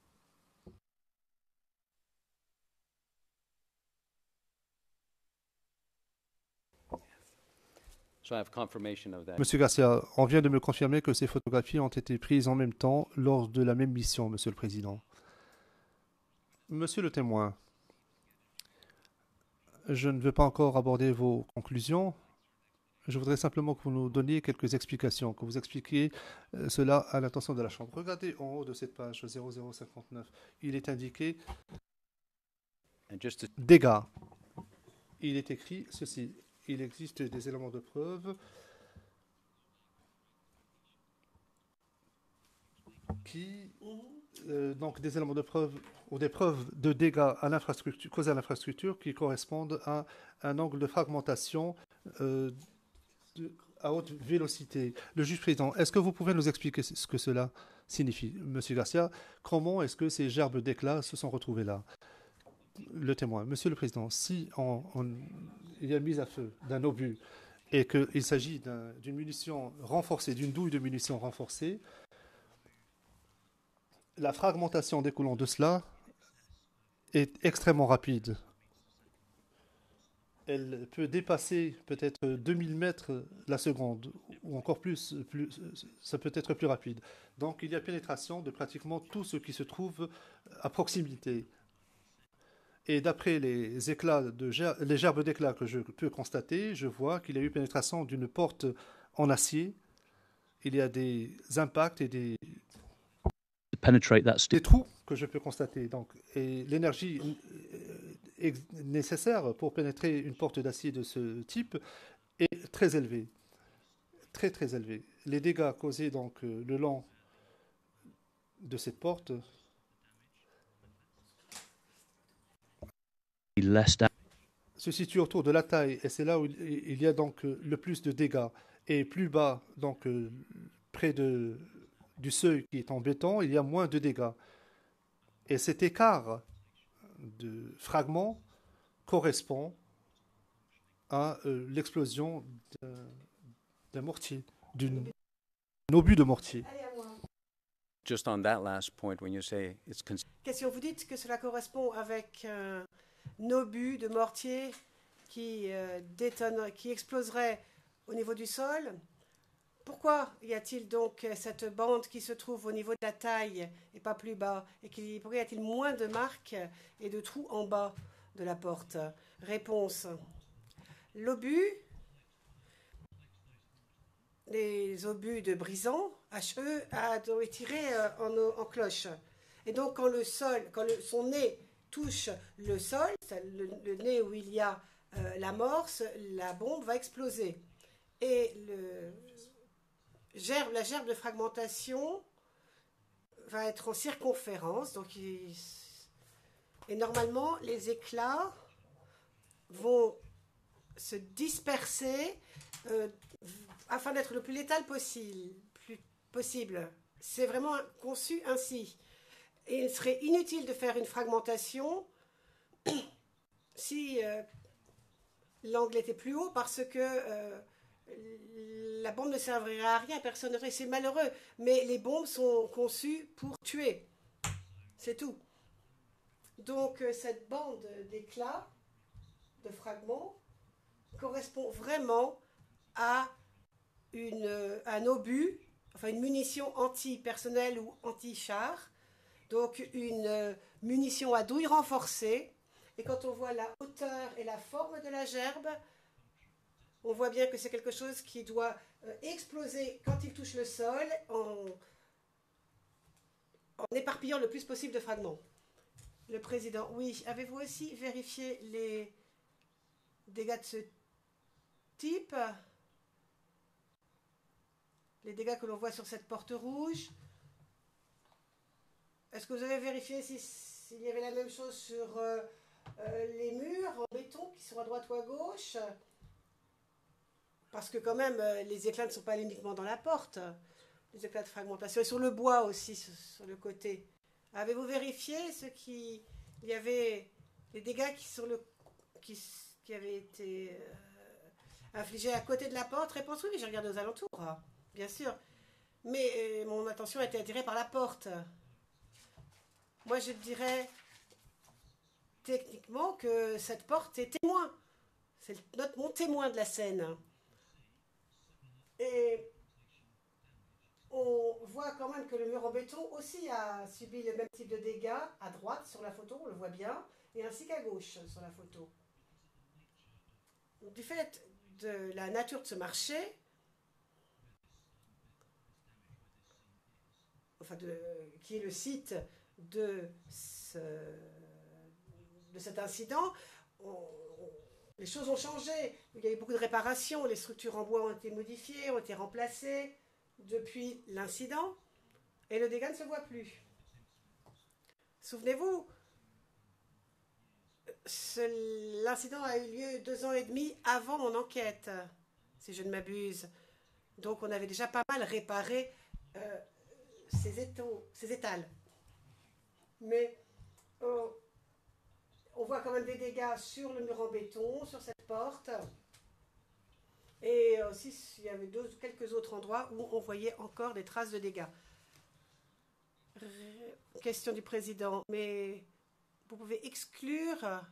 So I have confirmation of that. Monsieur Garcia, on vient de me confirmer que ces photographies ont été prises en même temps lors de la même mission, Monsieur le Président. Monsieur le témoin, je ne veux pas encore aborder vos conclusions. Je voudrais simplement que vous nous donniez quelques explications, que vous expliquiez cela à l'intention de la Chambre. Regardez en haut de cette page 0059. Il est indiqué dégâts. Il est écrit ceci. Il existe des éléments de preuve donc des éléments de preuve ou des preuves de dégâts à l'infrastructure, causés à l'infrastructure qui correspondent à un angle de fragmentation à haute vélocité. Le juge président, est-ce que vous pouvez nous expliquer ce que cela signifie? Monsieur Garcia, comment est-ce que ces gerbes d'éclats se sont retrouvées là? Le témoin, Monsieur le Président, si il y a une mise à feu d'un obus et qu'il s'agit d'une munition renforcée, d'une douille de munitions renforcée, la fragmentation découlant de cela est extrêmement rapide. Elle peut dépasser peut-être 2000 mètres la seconde, ou encore plus, ça peut être plus rapide. Donc il y a pénétration de pratiquement tout ce qui se trouve à proximité. Et d'après les gerbes d'éclats que je peux constater, je vois qu'il y a eu pénétration d'une porte en acier. Il y a des impacts et des trous que je peux constater. Donc, et l'énergie nécessaire pour pénétrer une porte d'acier de ce type est très élevée. Très, très élevée. Les dégâts causés donc le long de cette porte se situe autour de la taille, et c'est là où il y a donc le plus de dégâts. Et plus bas, donc près du seuil qui est en béton, il y a moins de dégâts. Et cet écart de fragments correspond à l'explosion d'un mortier, d'un obus de mortier. Just on that last point, when you say it's Question, vous dites que cela correspond avec un obus de mortier qui exploserait au niveau du sol. Pourquoi y a-t-il donc cette bande qui se trouve au niveau de la taille et pas plus bas? Et pourquoi y a-t-il moins de marques et de trous en bas de la porte? Réponse. L'obus, les obus de brisant, HE, a été tiré en cloche. Et donc quand son nez touche le sol, le nez où il y a l'amorce, la bombe va exploser. Et la gerbe de fragmentation va être en circonférence. Donc et normalement, les éclats vont se disperser afin d'être le plus létal possible. C'est vraiment conçu ainsi. Et il serait inutile de faire une fragmentation si l'angle était plus haut, parce que la bombe ne servirait à rien, personne n'aurait. C'est malheureux, mais les bombes sont conçues pour tuer. C'est tout. Donc cette bande d'éclats, de fragments, correspond vraiment à un obus, enfin une munition anti-personnel ou anti-char. Donc une munition à douille renforcée. Et quand on voit la hauteur et la forme de la gerbe, On voit bien que c'est quelque chose qui doit exploser quand il touche le sol en éparpillant le plus possible de fragments. Le président, oui. Avez-vous aussi vérifié les dégâts de ce type? Les dégâts que l'on voit sur cette porte rouge? Est-ce que vous avez vérifié s'il y avait la même chose sur les murs en béton qui sont à droite ou à gauche? Parce que quand même, les éclats ne sont pas uniquement dans la porte. Les éclats de fragmentation. Et sur le bois aussi, sur le côté. Avez-vous vérifié il y avait les dégâts qui avaient été infligés à côté de la porte? Réponse oui, j'ai regardé aux alentours, bien sûr. Mais mon attention a été attirée par la porte. Moi, je dirais techniquement que cette porte est témoin. C'est mon témoin de la scène. Et on voit quand même que le mur en béton aussi a subi le même type de dégâts à droite sur la photo, on le voit bien, et ainsi qu'à gauche sur la photo. Donc, du fait de la nature de ce marché, qui est le site de cet incident, les choses ont changé. Il y a eu beaucoup de réparations, les structures en bois ont été modifiées, ont été remplacées depuis l'incident, et le dégât ne se voit plus. Souvenez-vous, l'incident a eu lieu 2 ans et demi avant mon enquête, si je ne m'abuse. Donc on avait déjà pas mal réparé ces étals. Mais on voit quand même des dégâts sur le mur en béton, sur cette porte. Et aussi, il y avait quelques autres endroits où on voyait encore des traces de dégâts. Question du président. Mais vous pouvez exclure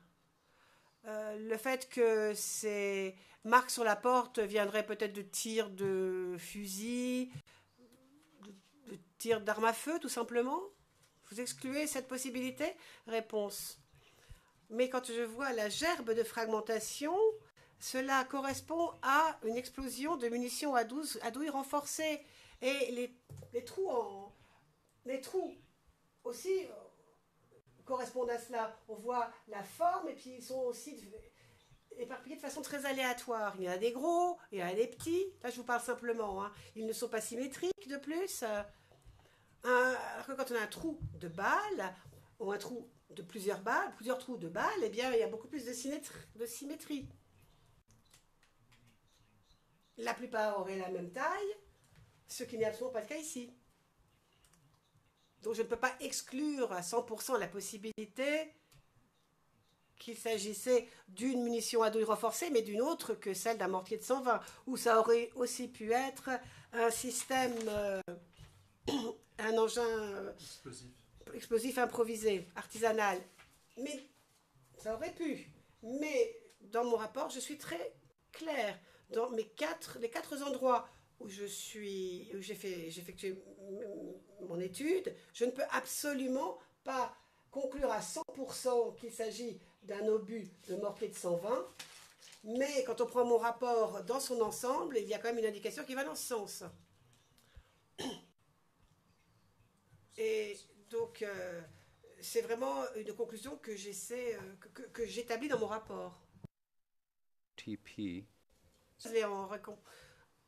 le fait que ces marques sur la porte viendraient peut-être de tirs de fusil, de tirs d'armes à feu, tout simplement? Vous excluez cette possibilité? Réponse. Mais quand je vois la gerbe de fragmentation, cela correspond à une explosion de munitions à douille renforcées. Et les trous aussi correspondent à cela. On voit la forme et puis ils sont aussi éparpillés de façon très aléatoire. Il y en a des gros, il y en a des petits. Là, je vous parle simplement. Ils ne sont pas symétriques de plus. Alors que quand on a un trou de balle, ou un trou de plusieurs balles, plusieurs trous de balles, eh bien, il y a beaucoup plus de symétrie. La plupart auraient la même taille, ce qui n'est absolument pas le cas ici. Donc je ne peux pas exclure à 100% la possibilité qu'il s'agissait d'une munition à douille renforcée, mais d'une autre que celle d'un mortier de 120, où ça aurait aussi pu être un système, un engin explosif improvisé, artisanal. Mais ça aurait pu. Mais dans mon rapport, je suis très claire. Dans les 4 endroits où j'ai effectué mon étude, je ne peux absolument pas conclure à 100% qu'il s'agit d'un obus de mortier de 120, mais quand on prend mon rapport dans son ensemble, il y a quand même une indication qui va dans ce sens. Et donc, c'est vraiment une conclusion que j'établis dans mon rapport. TP.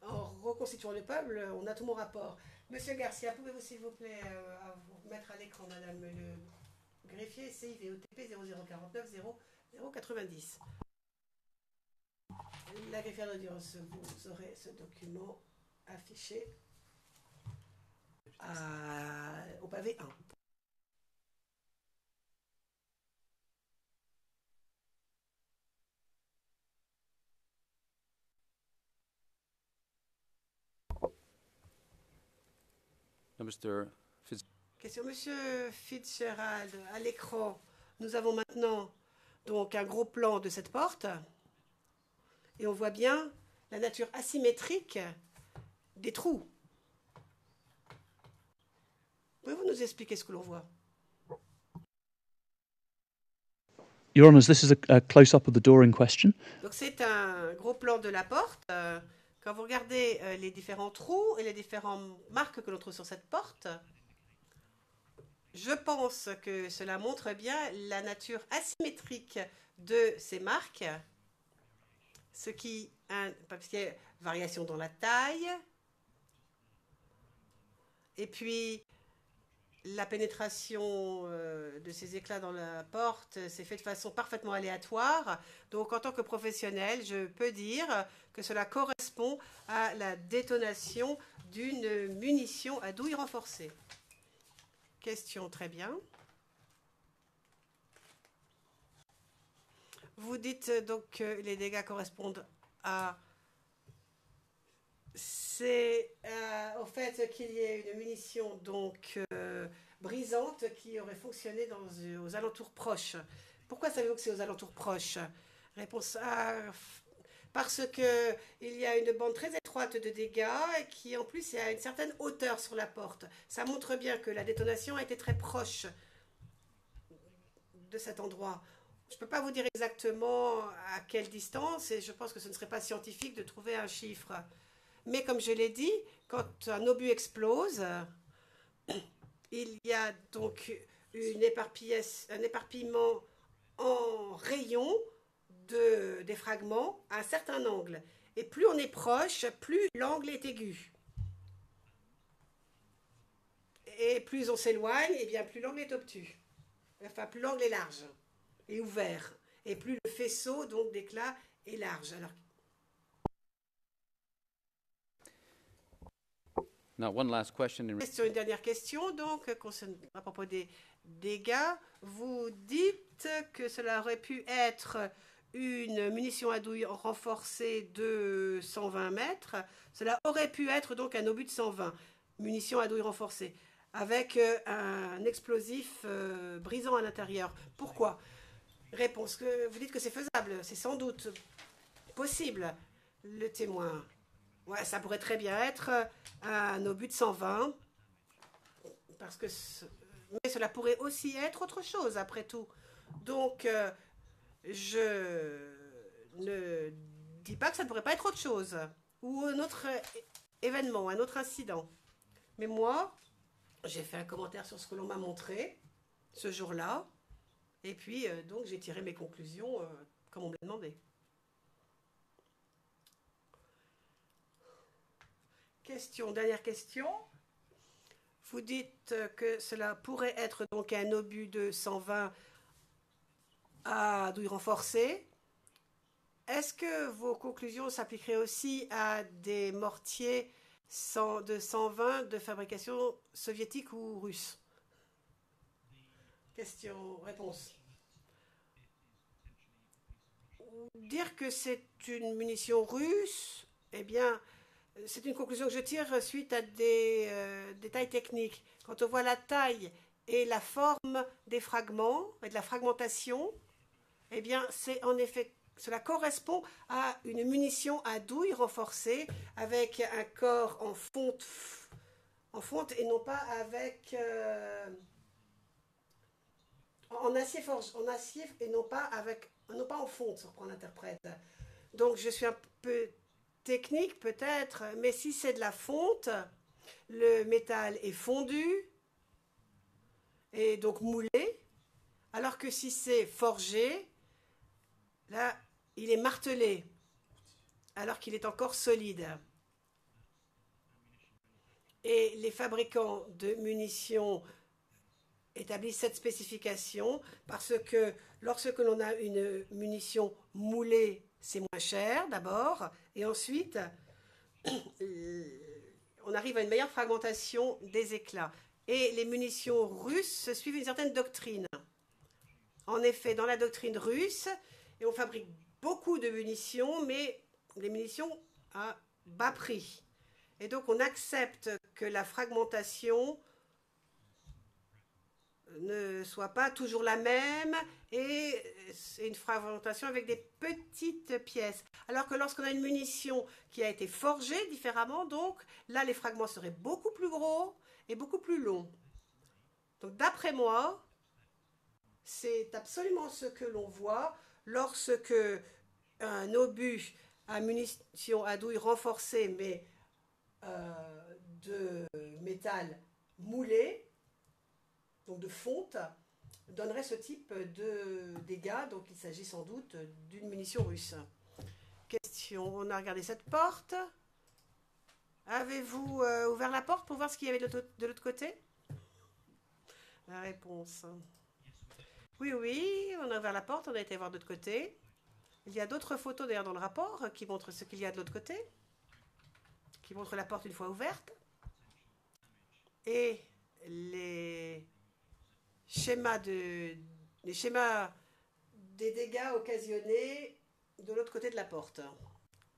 En reconstituant le peuple, on a tout mon rapport. Monsieur Garcia, pouvez-vous s'il vous plaît vous mettre à l'écran, madame le greffier, CIVOTP 0049 0090. La greffière d'audience, vous aurez ce document affiché au pavé 1. Question, Monsieur Fitzgerald, à l'écran, nous avons maintenant donc un gros plan de cette porte et on voit bien la nature asymétrique des trous. Pouvez-vous nous expliquer ce que l'on voit? Your Honours, this is a close-up of the door in question. Donc c'est un gros plan de la porte. Quand vous regardez les différents trous et les différentes marques que l'on trouve sur cette porte, je pense que cela montre bien la nature asymétrique de ces marques, parce qu'il y a variation dans la taille, et puis la pénétration de ces éclats dans la porte s'est faite de façon parfaitement aléatoire. Donc, en tant que professionnel, je peux dire que cela correspond à la détonation d'une munition à douille renforcée. Question, très bien. Vous dites donc que les dégâts correspondent à... C'est au fait qu'il y ait une munition donc brisante qui aurait fonctionné aux alentours proches. Pourquoi savez-vous que c'est aux alentours proches? Réponse A, parce qu'il y a une bande très étroite de dégâts et qui en plus est à une certaine hauteur sur la porte. Ça montre bien que la détonation a été très proche de cet endroit. Je ne peux pas vous dire exactement à quelle distance et je pense que ce ne serait pas scientifique de trouver un chiffre. Mais comme je l'ai dit, quand un obus explose, il y a donc un éparpillement en rayons des fragments à un certain angle. Et plus on est proche, plus l'angle est aigu. Et plus on s'éloigne, et bien plus l'angle est obtus. Enfin, plus l'angle est large et ouvert. Et plus le faisceau donc d'éclat est large. Alors, Now, one last question. une dernière question, donc, à propos des dégâts. Vous dites que cela aurait pu être une munition à douille renforcée de 120 mètres. Cela aurait pu être donc un obus de 120, munition à douille renforcée, avec un explosif brisant à l'intérieur. Pourquoi? Réponse, que vous dites que c'est faisable, c'est sans doute possible. Le témoin... Ouais, ça pourrait très bien être un obus de 120, mais cela pourrait aussi être autre chose, après tout. Donc, je ne dis pas que ça ne pourrait pas être autre chose, ou un autre événement, un autre incident. Mais moi, j'ai fait un commentaire sur ce que l'on m'a montré ce jour-là, et puis, donc, j'ai tiré mes conclusions comme on me l'a demandé. Dernière question. Vous dites que cela pourrait être donc un obus de 120 à douille renforcée. Est-ce que vos conclusions s'appliqueraient aussi à des mortiers de 120 de fabrication soviétique ou russe? Réponse. Dire que c'est une munition russe, eh bien... C'est une conclusion que je tire suite à des détails techniques. Quand on voit la taille et la forme des fragments et de la fragmentation, eh bien, cela correspond à une munition à douille renforcée avec un corps en fonte et non pas avec en acier et non pas en fonte, sur qu'on interprète. Donc, je suis un peu technique peut-être, mais si c'est de la fonte, le métal est fondu et donc moulé, alors que si c'est forgé, là, il est martelé, alors qu'il est encore solide. Et les fabricants de munitions établissent cette spécification parce que lorsque l'on a une munition moulée, c'est moins cher d'abord, et ensuite, on arrive à une meilleure fragmentation des éclats. Et les munitions russes suivent une certaine doctrine. En effet, dans la doctrine russe, on fabrique beaucoup de munitions, mais des munitions à bas prix. Et donc, on accepte que la fragmentation ne soit pas toujours la même et c'est une fragmentation avec des petites pièces. Alors que lorsqu'on a une munition qui a été forgée différemment, donc là, les fragments seraient beaucoup plus gros et beaucoup plus longs. Donc, d'après moi, C'est absolument ce que l'on voit lorsque un obus à munitions à douille renforcée, mais de métal moulé, donc de fonte, donnerait ce type de dégâts. Donc il s'agit sans doute d'une munition russe. Question, on a regardé cette porte. Avez-vous ouvert la porte pour voir ce qu'il y avait de l'autre côté? La réponse. Oui, oui, on a ouvert la porte, on a été voir de l'autre côté. Il y a d'autres photos d'ailleurs dans le rapport qui montrent ce qu'il y a de l'autre côté, qui montrent la porte une fois ouverte. Et les schémas des dégâts occasionnés de l'autre côté de la porte.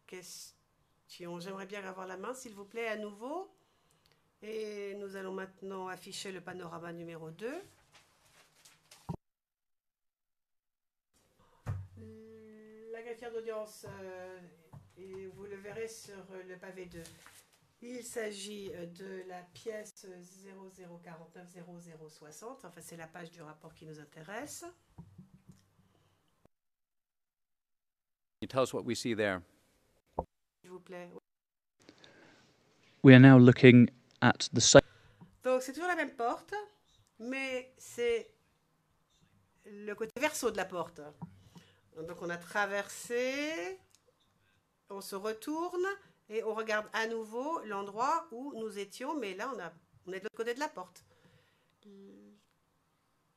Question, j'aimerais bien avoir la main, s'il vous plaît, à nouveau. Et nous allons maintenant afficher le panorama numéro 2. La greffière d'audience, et vous le verrez sur le pavé 2. Il s'agit de la pièce 0049-0060. Enfin, c'est la page du rapport qui nous intéresse. Can you tell us what we see there? S'il vous plaît. We are now looking at the same. Donc, c'est toujours la même porte, mais c'est le côté verso de la porte. Donc, on a traversé, on se retourne et on regarde à nouveau l'endroit où nous étions, mais là, on est de l'autre côté de la porte.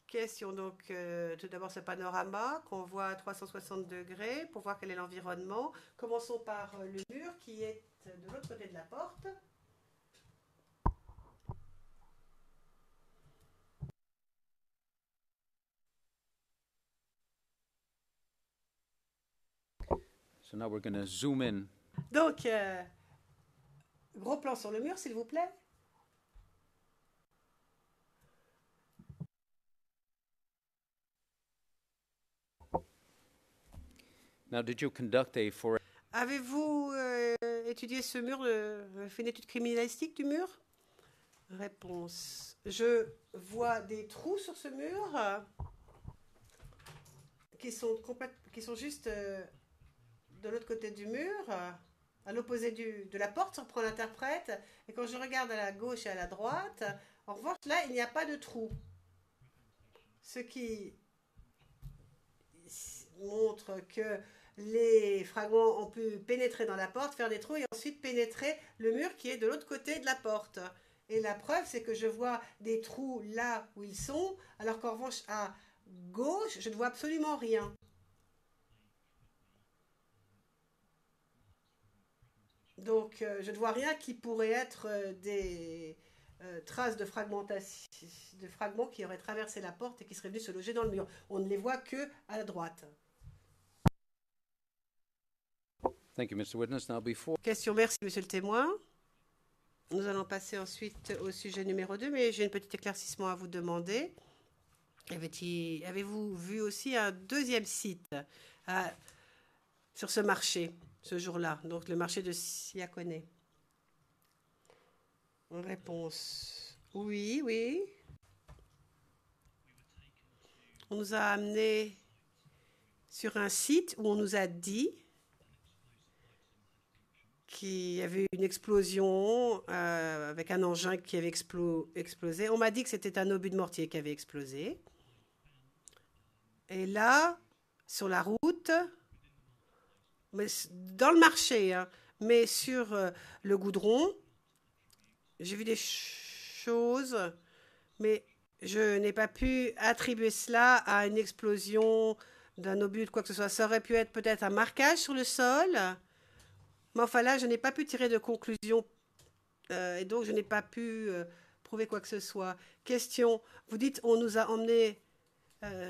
Question, donc, tout d'abord ce panorama qu'on voit à 360 degrés pour voir quel est l'environnement. Commençons par le mur qui est de l'autre côté de la porte. So now we're going to zoom in. Donc, gros plan sur le mur, s'il vous plaît. Now, did you conduct a forensic? Avez-vous étudié ce mur, fait une étude criminalistique du mur? Réponse. Je vois des trous sur ce mur qui sont juste de l'autre côté du mur, à l'opposé de la porte, si on prend l'interprète. Et quand je regarde à la gauche et à la droite, en revanche, là, il n'y a pas de trou. Ce qui montre que les fragments ont pu pénétrer dans la porte, faire des trous et ensuite pénétrer le mur qui est de l'autre côté de la porte. Et la preuve, c'est que je vois des trous là où ils sont, alors qu'en revanche, à gauche, je ne vois absolument rien. Donc, je ne vois rien qui pourrait être des traces de fragmentation, de fragments qui auraient traversé la porte et qui seraient venus se loger dans le mur. On ne les voit que à la droite. Thank you, Mr. Witness. Now, before. Question, merci, monsieur le témoin. Nous allons passer ensuite au sujet numéro 2, mais j'ai un petit éclaircissement à vous demander. Avez-vous vu aussi un deuxième site sur ce marché, ce jour-là, donc le marché de Siakone? Réponse, oui, oui. On nous a amenés sur un site où on nous a dit qu'il y avait une explosion avec un engin qui avait explosé. On m'a dit que c'était un obus de mortier qui avait explosé. Et là, sur la route, mais dans le marché, hein, mais sur le goudron, j'ai vu des choses, mais je n'ai pas pu attribuer cela à une explosion d'un obus de quoi que ce soit. Ça aurait pu être peut-être un marquage sur le sol. Mais enfin là, je n'ai pas pu tirer de conclusion et donc je n'ai pas pu prouver quoi que ce soit. Question, vous dites on nous a emmenés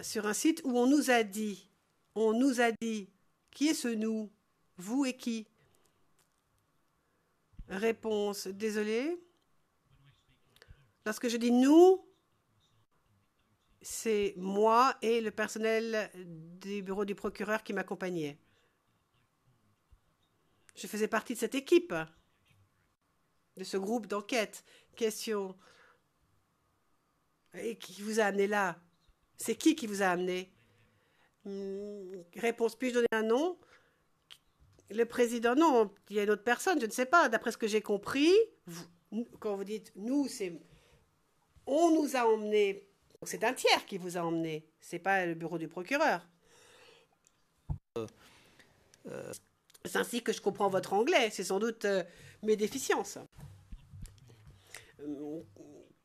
sur un site où on nous a dit, qui est ce nous? Vous et qui? Réponse, désolé. Lorsque je dis nous, c'est moi et le personnel du bureau du procureur qui m'accompagnait. Je faisais partie de cette équipe, de ce groupe d'enquête. Question. Et qui vous a amené là? C'est qui vous a amené? Réponse, puis-je donner un nom? Le président, non, il y a une autre personne, je ne sais pas. D'après ce que j'ai compris, quand vous dites nous, c'est on nous a emmenés. C'est un tiers qui vous a emmené. C'est pas le bureau du procureur. C'est ainsi que je comprends votre anglais. C'est sans doute mes déficiences.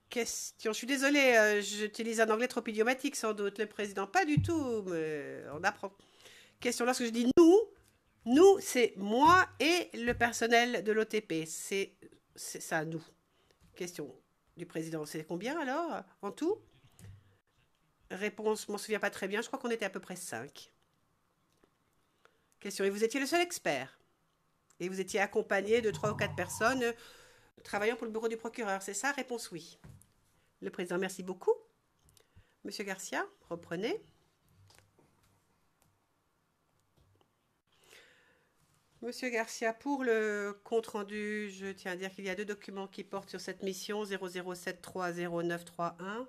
Question. Je suis désolée, j'utilise un anglais trop idiomatique sans doute. Le président, pas du tout. Mais on apprend. Question. Lorsque je dis nous, c'est moi et le personnel de l'OTP. C'est ça, nous. Question du président. C'est combien alors, en tout? Réponse, je ne m'en souviens pas très bien. Je crois qu'on était à peu près 5. Question. Et vous étiez le seul expert? Et vous étiez accompagné de 3 ou 4 personnes travaillant pour le bureau du procureur, c'est ça? Réponse oui. Le président, merci beaucoup. Monsieur Garcia, reprenez. Monsieur Garcia, pour le compte-rendu, je tiens à dire qu'il y a 2 documents qui portent sur cette mission, 00730931.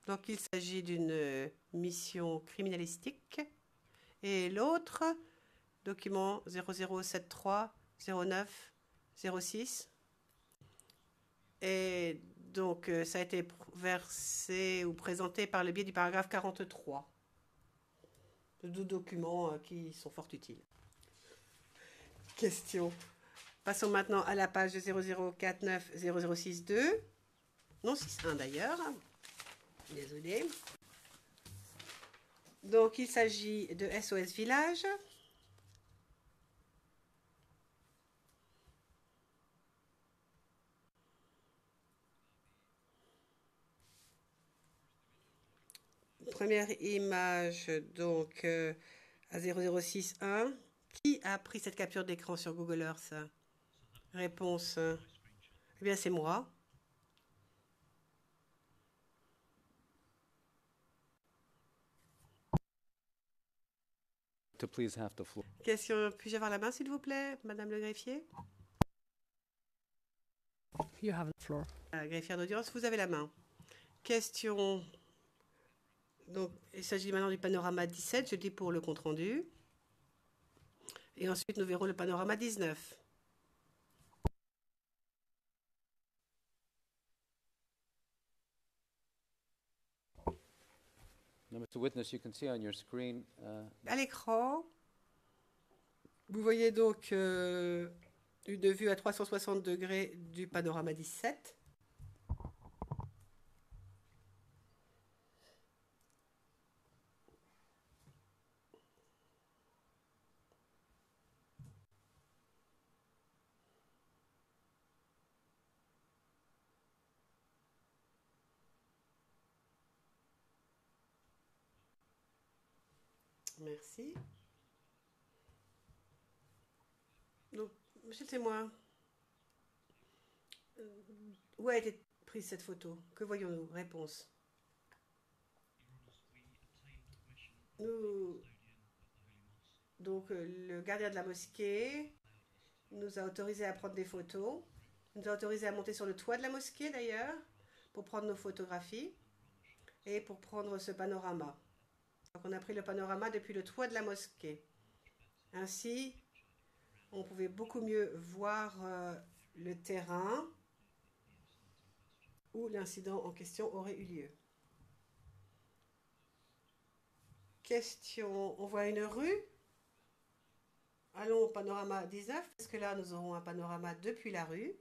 Donc, il s'agit d'une mission criminalistique. Et l'autre, document 00730906. Et donc, ça a été versé ou présenté par le biais du paragraphe 43. 2 documents qui sont fort utiles. Question. Passons maintenant à la page 00490062. Non, 61 d'ailleurs. Désolée. Donc, il s'agit de SOS Village. Première image, donc, à 0061. Qui a pris cette capture d'écran sur Google Earth? Réponse. Eh bien, c'est moi. To please have the floor. Question, puis-je avoir la main, s'il vous plaît, Madame le greffier? You have the floor. Greffière d'audience, vous avez la main. Question. Donc, il s'agit maintenant du panorama 17, je dis pour le compte-rendu. Et ensuite, nous verrons le panorama 19. Now, Mr. Witness, you can see on your screen. À l'écran, vous voyez donc une vue à 360 degrés du panorama 17. Merci. Donc, monsieur le témoin, où a été prise cette photo? Que voyons-nous? Réponse. Donc, le gardien de la mosquée nous a autorisé à prendre des photos. Il nous a autorisé à monter sur le toit de la mosquée, d'ailleurs, pour prendre nos photographies et pour prendre ce panorama. Donc, on a pris le panorama depuis le toit de la mosquée. Ainsi, on pouvait beaucoup mieux voir le terrain où l'incident en question aurait eu lieu. Question, on voit une rue. Allons au panorama 19, parce que là, nous aurons un panorama depuis la rue.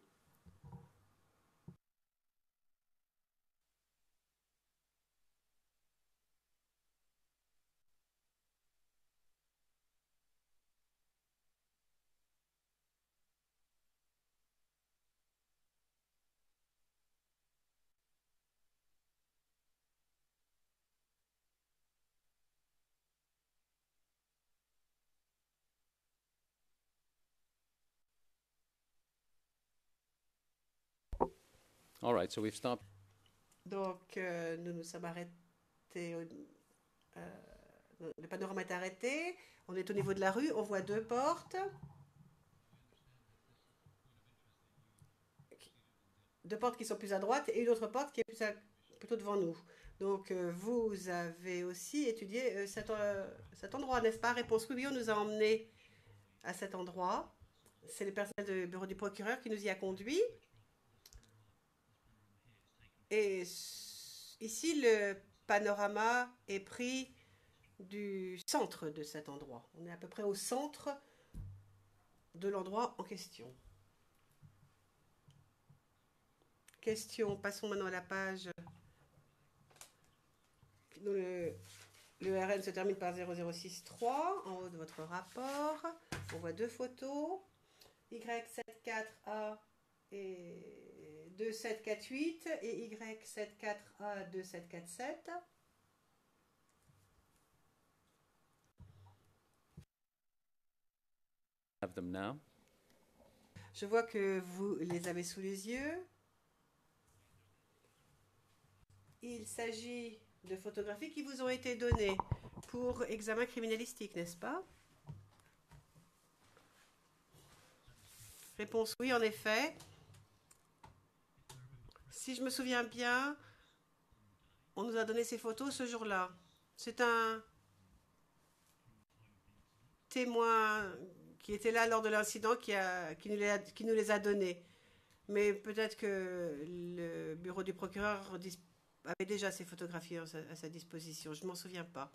All right, so we've stopped. Donc, nous nous sommes arrêtés. Le panorama est arrêté. On est au niveau de la rue. On voit 2 portes. 2 portes qui sont plus à droite et une autre porte qui est plutôt devant nous. Donc, vous avez aussi étudié cet endroit, n'est-ce pas? Réponse oui, on nous a emmenés à cet endroit. C'est le personnel du bureau du procureur qui nous y a conduits. Et ici, le panorama est pris du centre de cet endroit. On est à peu près au centre de l'endroit en question. Question, passons maintenant à la page. Le RN se termine par 0063 en haut de votre rapport. On voit deux photos, Y74A et 2748 et Y74A 2747. Have them now. Je vois que vous les avez sous les yeux. Il s'agit de photographies qui vous ont été données pour examen criminalistique, n'est-ce pas? Réponse oui, en effet. Si je me souviens bien, on nous a donné ces photos ce jour-là. C'est un témoin qui était là lors de l'incident qui nous les a données. Mais peut-être que le bureau du procureur avait déjà ces photographies à sa disposition. Je ne m'en souviens pas.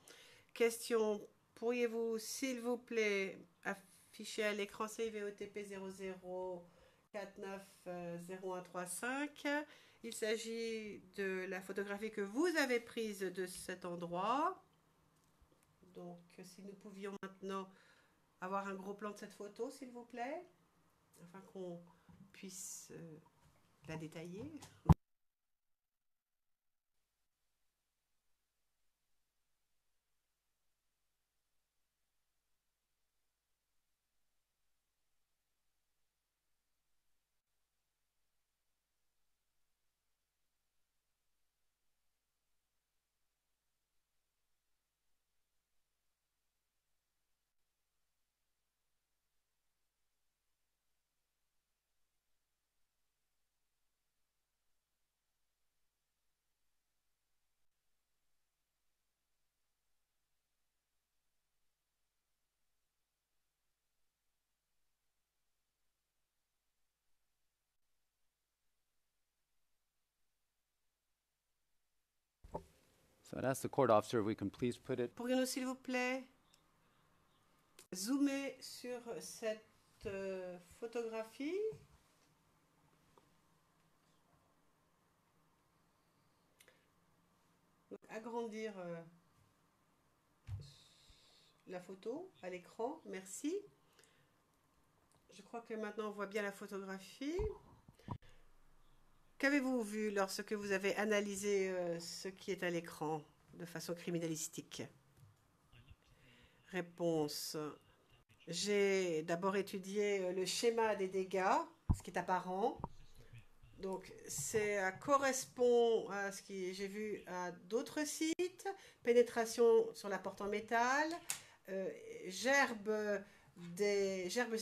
Question, pourriez-vous, s'il vous plaît, afficher à l'écran CIVOTP 00490135. Il s'agit de la photographie que vous avez prise de cet endroit. Donc, si nous pouvions maintenant avoir un gros plan de cette photo, s'il vous plaît, afin qu'on puisse la détailler. So I'd ask the court officer if we can please put it. Pourrions-nous, s'il vous plaît, zoomer sur cette photographie? Donc, agrandir la photo à l'écran. Merci. Je crois que maintenant on voit bien la photographie. Qu'avez-vous vu lorsque vous avez analysé ce qui est à l'écran de façon criminalistique? Réponse. J'ai d'abord étudié le schéma des dégâts, ce qui est apparent. Donc, ça correspond à ce que j'ai vu à d'autres sites. Pénétration sur la porte en métal, gerbes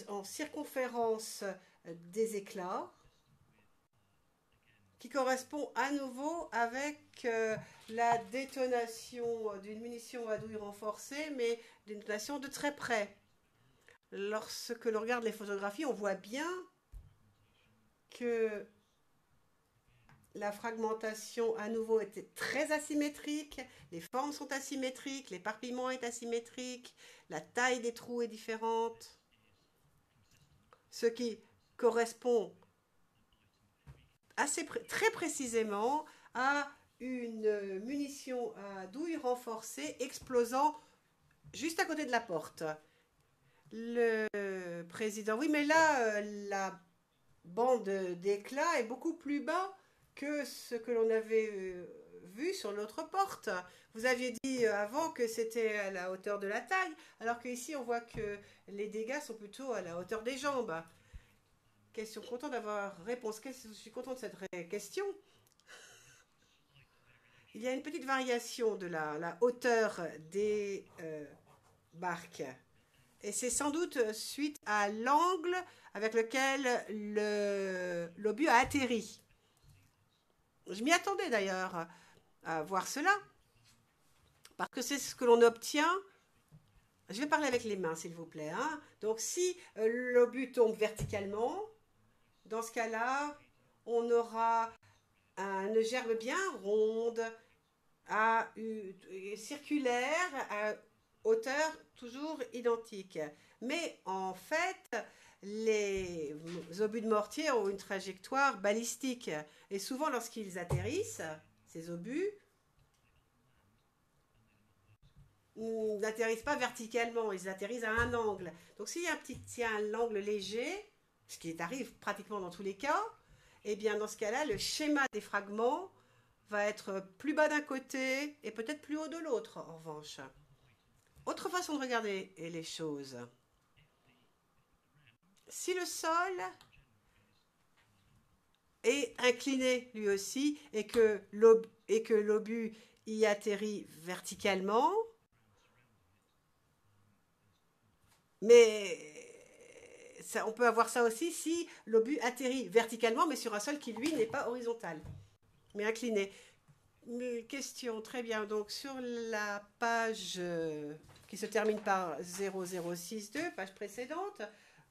en circonférence des éclats, qui correspond à nouveau avec la détonation d'une munition à douille renforcée, mais d'une détonation de très près. Lorsque l'on regarde les photographies, on voit bien que la fragmentation à nouveau était très asymétrique, les formes sont asymétriques, l'éparpillement est asymétrique, la taille des trous est différente, ce qui correspond très précisément à une munition à douille renforcée explosant juste à côté de la porte. Le président, oui, mais là, la bande d'éclat est beaucoup plus bas que ce que l'on avait vu sur l'autre porte. Vous aviez dit avant que c'était à la hauteur de la taille, alors qu'ici, on voit que les dégâts sont plutôt à la hauteur des jambes. Question, content d'avoir réponse. Je suis content de cette question. Il y a une petite variation de la hauteur des barques. Et c'est sans doute suite à l'angle avec lequel l'obus a atterri. Je m'y attendais d'ailleurs. voir cela. Parce que c'est ce que l'on obtient. Je vais parler avec les mains, s'il vous plaît. Hein. Donc, si l'obus tombe verticalement, dans ce cas-là, on aura une gerbe bien ronde, circulaire, à hauteur toujours identique. Mais en fait, les obus de mortier ont une trajectoire balistique. Et souvent, lorsqu'ils atterrissent, ces obus n'atterrissent pas verticalement, ils atterrissent à un angle. Donc s'il y a un angle léger, ce qui arrive pratiquement dans tous les cas, eh bien dans ce cas-là, le schéma des fragments va être plus bas d'un côté et peut-être plus haut de l'autre, en revanche. Autre façon de regarder les choses. Si le sol est incliné lui aussi et que l'obus y atterrit verticalement, mais on peut avoir ça aussi si l'obus atterrit verticalement, mais sur un sol qui, lui, n'est pas horizontal, mais incliné. Question, très bien. Donc, sur la page qui se termine par 0062, page précédente,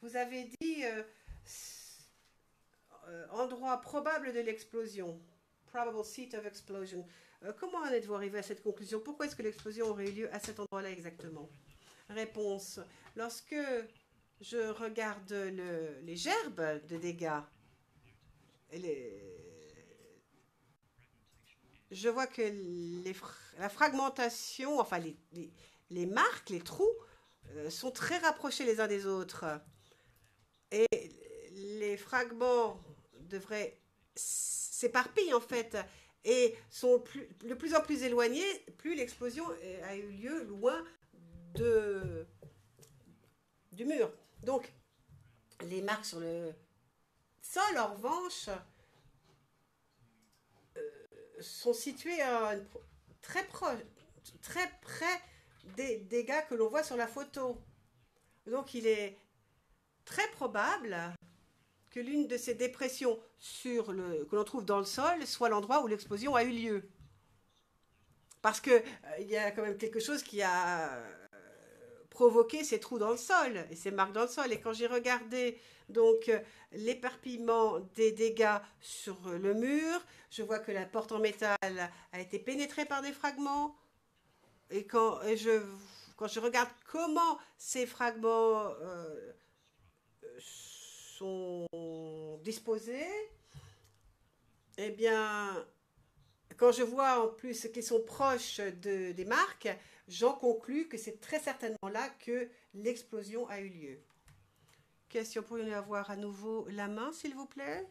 vous avez dit endroit probable de l'explosion, probable seat of explosion. Comment en êtes-vous arrivé à cette conclusion? Pourquoi est-ce que l'explosion aurait eu lieu à cet endroit-là exactement? Réponse. Lorsque je regarde les gerbes de dégâts, je vois que la fragmentation, enfin les marques, les trous, sont très rapprochés les uns des autres. Et les fragments devraient s'éparpiller en fait et sont de plus en plus éloignés, plus l'explosion a eu lieu loin du mur. Donc, les marques sur le sol, en revanche, sont situées très près des dégâts que l'on voit sur la photo. Donc, il est très probable que l'une de ces dépressions que l'on trouve dans le sol soit l'endroit où l'explosion a eu lieu. Parce qu'il y a quand même quelque chose qui a provoqué ces trous dans le sol et ces marques dans le sol. Et quand j'ai regardé donc l'éparpillement des dégâts sur le mur, je vois que la porte en métal a été pénétrée par des fragments. Et quand je regarde comment ces fragments sont disposés, eh bien, quand je vois en plus qu'ils sont proches des marques, j'en conclus que c'est très certainement là que l'explosion a eu lieu. Question, pourriez-vous avoir à nouveau la main, s'il vous plaît?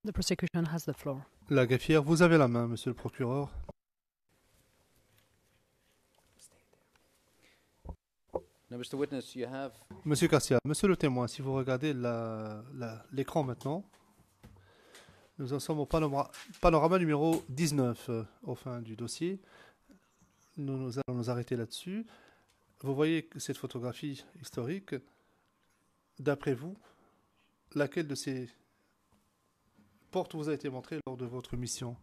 The prosecution has the floor. La greffière, vous avez la main, monsieur le procureur. Now, Mr. Witness, you have Monsieur Garcia, monsieur le témoin, si vous regardez l'écran maintenant, nous en sommes au panorama numéro 19 au fin du dossier. Nous allons nous arrêter là-dessus. Vous voyez cette photographie historique. D'après vous, laquelle de ces portes vous a été montrée lors de votre mission?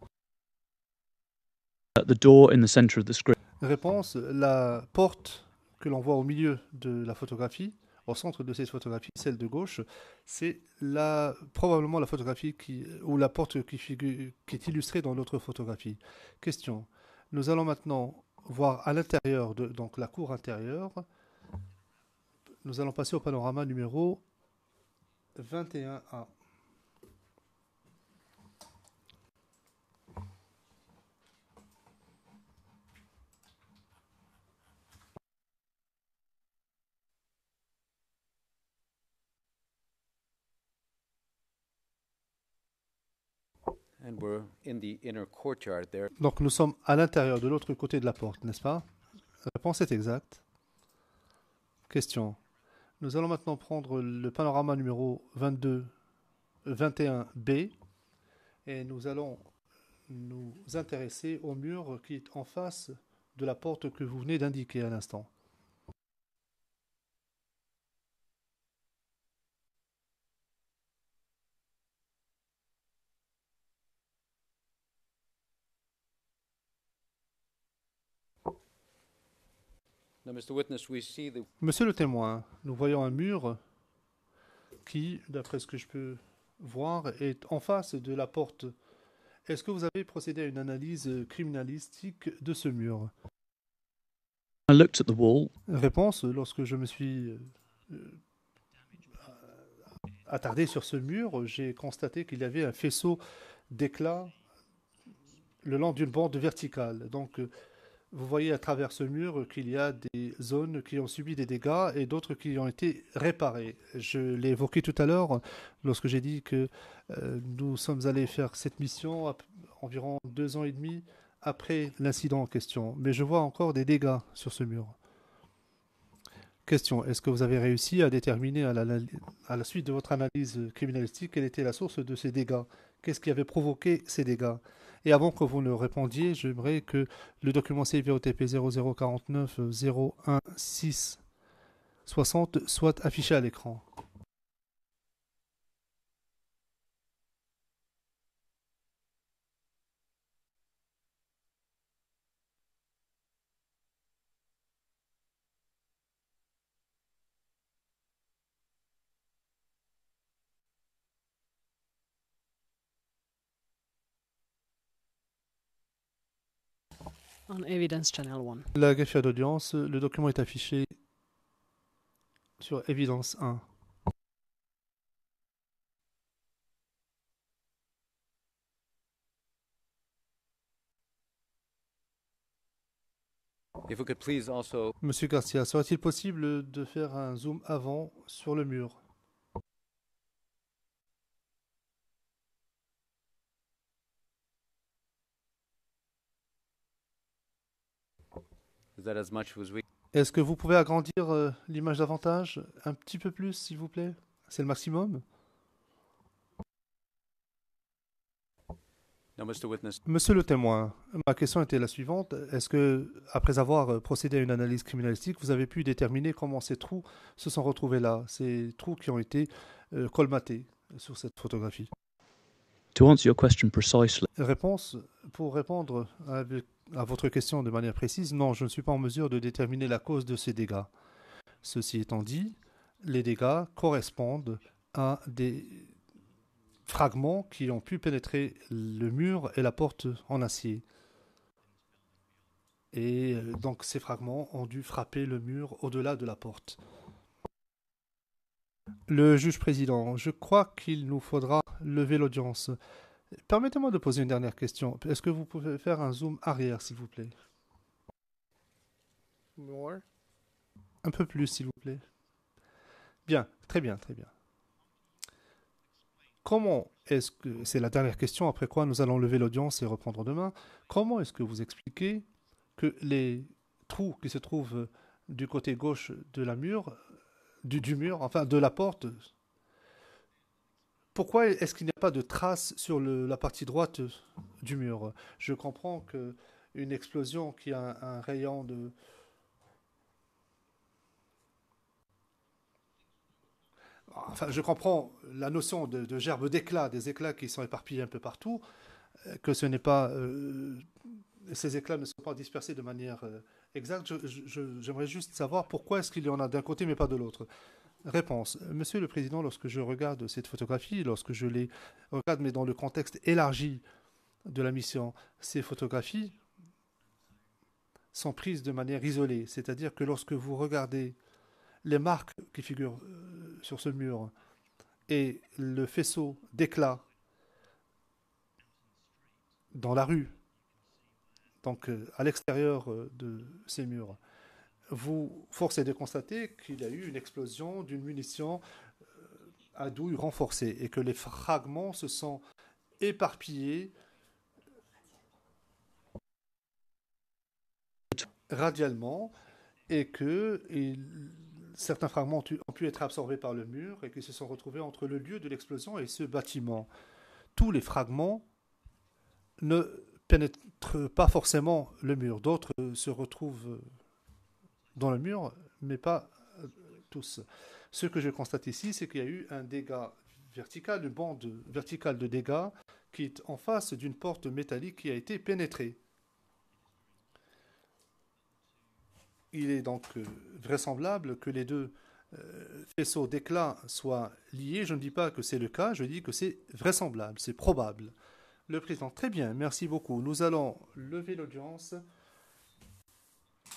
The door in the center of the screen. Réponse, la porte que l'on voit au milieu de la photographie, au centre de cette photographie, celle de gauche, c'est probablement la photographie ou la porte qui est illustrée dans l'autre photographie. Question. Nous allons maintenant voir à l'intérieur, donc la cour intérieure. Nous allons passer au panorama numéro 21A. and we're in the inner courtyard there. Donc nous sommes à l'intérieur de l'autre côté de la porte, n'est-ce pas? La réponse est exacte. Question. Nous allons maintenant prendre le panorama numéro 21B et nous allons nous intéresser au mur qui est en face de la porte que vous venez d'indiquer à l'instant. Now, Mr. Witness, we see the Monsieur le témoin, nous voyons un mur qui, d'après ce que je peux voir, est en face de la porte. Est-ce que vous avez procédé à une analyse criminalistique de ce mur? I looked at the wall. Réponse, lorsque je me suis attardé sur ce mur, j'ai constaté qu'il y avait un faisceau d'éclats le long d'une bande verticale. Donc, vous voyez à travers ce mur qu'il y a des zones qui ont subi des dégâts et d'autres qui ont été réparées. Je l'ai évoqué tout à l'heure lorsque j'ai dit que nous sommes allés faire cette mission environ 2 ans et demi après l'incident en question. Mais je vois encore des dégâts sur ce mur. Question, est-ce que vous avez réussi à déterminer à la suite de votre analyse criminalistique quelle était la source de ces dégâts? Qu'est-ce qui avait provoqué ces dégâts? Et avant que vous ne répondiez, j'aimerais que le document CVOTP 0049 016 60 soit affiché à l'écran. On Evidence Channel 1. La greffière d'audience, le document est affiché sur Évidence 1. if we could please also Monsieur Garcia, serait-il possible de faire un zoom avant sur le mur? is that as much as we Est-ce que vous pouvez agrandir l'image davantage? Un petit peu plus, s'il vous plaît? C'est le maximum? now, Mr. Witness, Monsieur le témoin, ma question était la suivante. Est-ce que, après avoir procédé à une analyse criminalistique, vous avez pu déterminer comment ces trous se sont retrouvés là, ces trous qui ont été colmatés sur cette photographie? To answer your question precisely, Réponse, pour répondre à votre question de manière précise, non, je ne suis pas en mesure de déterminer la cause de ces dégâts. Ceci étant dit, les dégâts correspondent à des fragments qui ont pu pénétrer le mur et la porte en acier. Et donc ces fragments ont dû frapper le mur au-delà de la porte. Le juge président, je crois qu'il nous faudra lever l'audience. Permettez-moi de poser une dernière question. Est-ce que vous pouvez faire un zoom arrière, s'il vous plaît? Un peu plus, s'il vous plaît. Bien, très bien, très bien. Comment est-ce que... C'est la dernière question, après quoi nous allons lever l'audience et reprendre demain. Comment est-ce que vous expliquez que les trous qui se trouvent du côté gauche de la mur, du mur, enfin de la porte, pourquoi est-ce qu'il n'y a pas de traces sur la partie droite du mur? Je comprends qu'une explosion qui a un rayon de... Enfin, je comprends la notion de gerbe d'éclats, des éclats qui sont éparpillés un peu partout, que ce n'est pas... ces éclats ne sont pas dispersés de manière exacte. J'aimerais juste savoir pourquoi est-ce qu'il y en a d'un côté mais pas de l'autre. Réponse. Monsieur le Président, lorsque je regarde cette photographie, lorsque je les regarde, mais dans le contexte élargi de la mission, ces photographies sont prises de manière isolée. C'est-à-dire que lorsque vous regardez les marques qui figurent sur ce mur et le faisceau d'éclats dans la rue, donc à l'extérieur de ces murs, vous forcez de constater qu'il y a eu une explosion d'une munition à douille renforcée et que les fragments se sont éparpillés radialement et que certains fragments ont pu être absorbés par le mur et qui se sont retrouvés entre le lieu de l'explosion et ce bâtiment. Tous les fragments ne pénètrent pas forcément le mur. D'autres se retrouvent dans le mur, mais pas tous. Ce que je constate ici, c'est qu'il y a eu un dégât vertical, une bande verticale de dégâts qui est en face d'une porte métallique qui a été pénétrée. Il est donc vraisemblable que les deux faisceaux d'éclat soient liés. Je ne dis pas que c'est le cas, je dis que c'est vraisemblable, c'est probable. Le président, très bien, merci beaucoup. Nous allons lever l'audience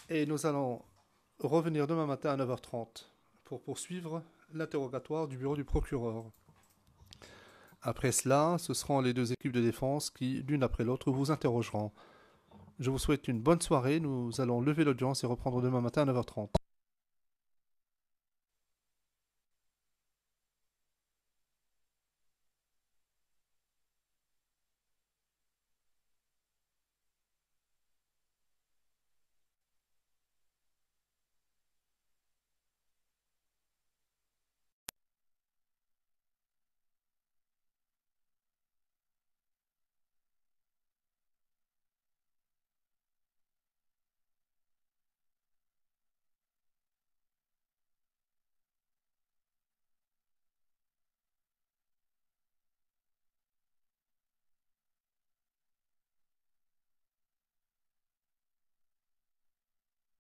et nous allons revenir demain matin à 9h30 pour poursuivre l'interrogatoire du bureau du procureur. Après cela, ce seront les deux équipes de défense qui, l'une après l'autre, vous interrogeront. Je vous souhaite une bonne soirée. Nous allons lever l'audience et reprendre demain matin à 9h30.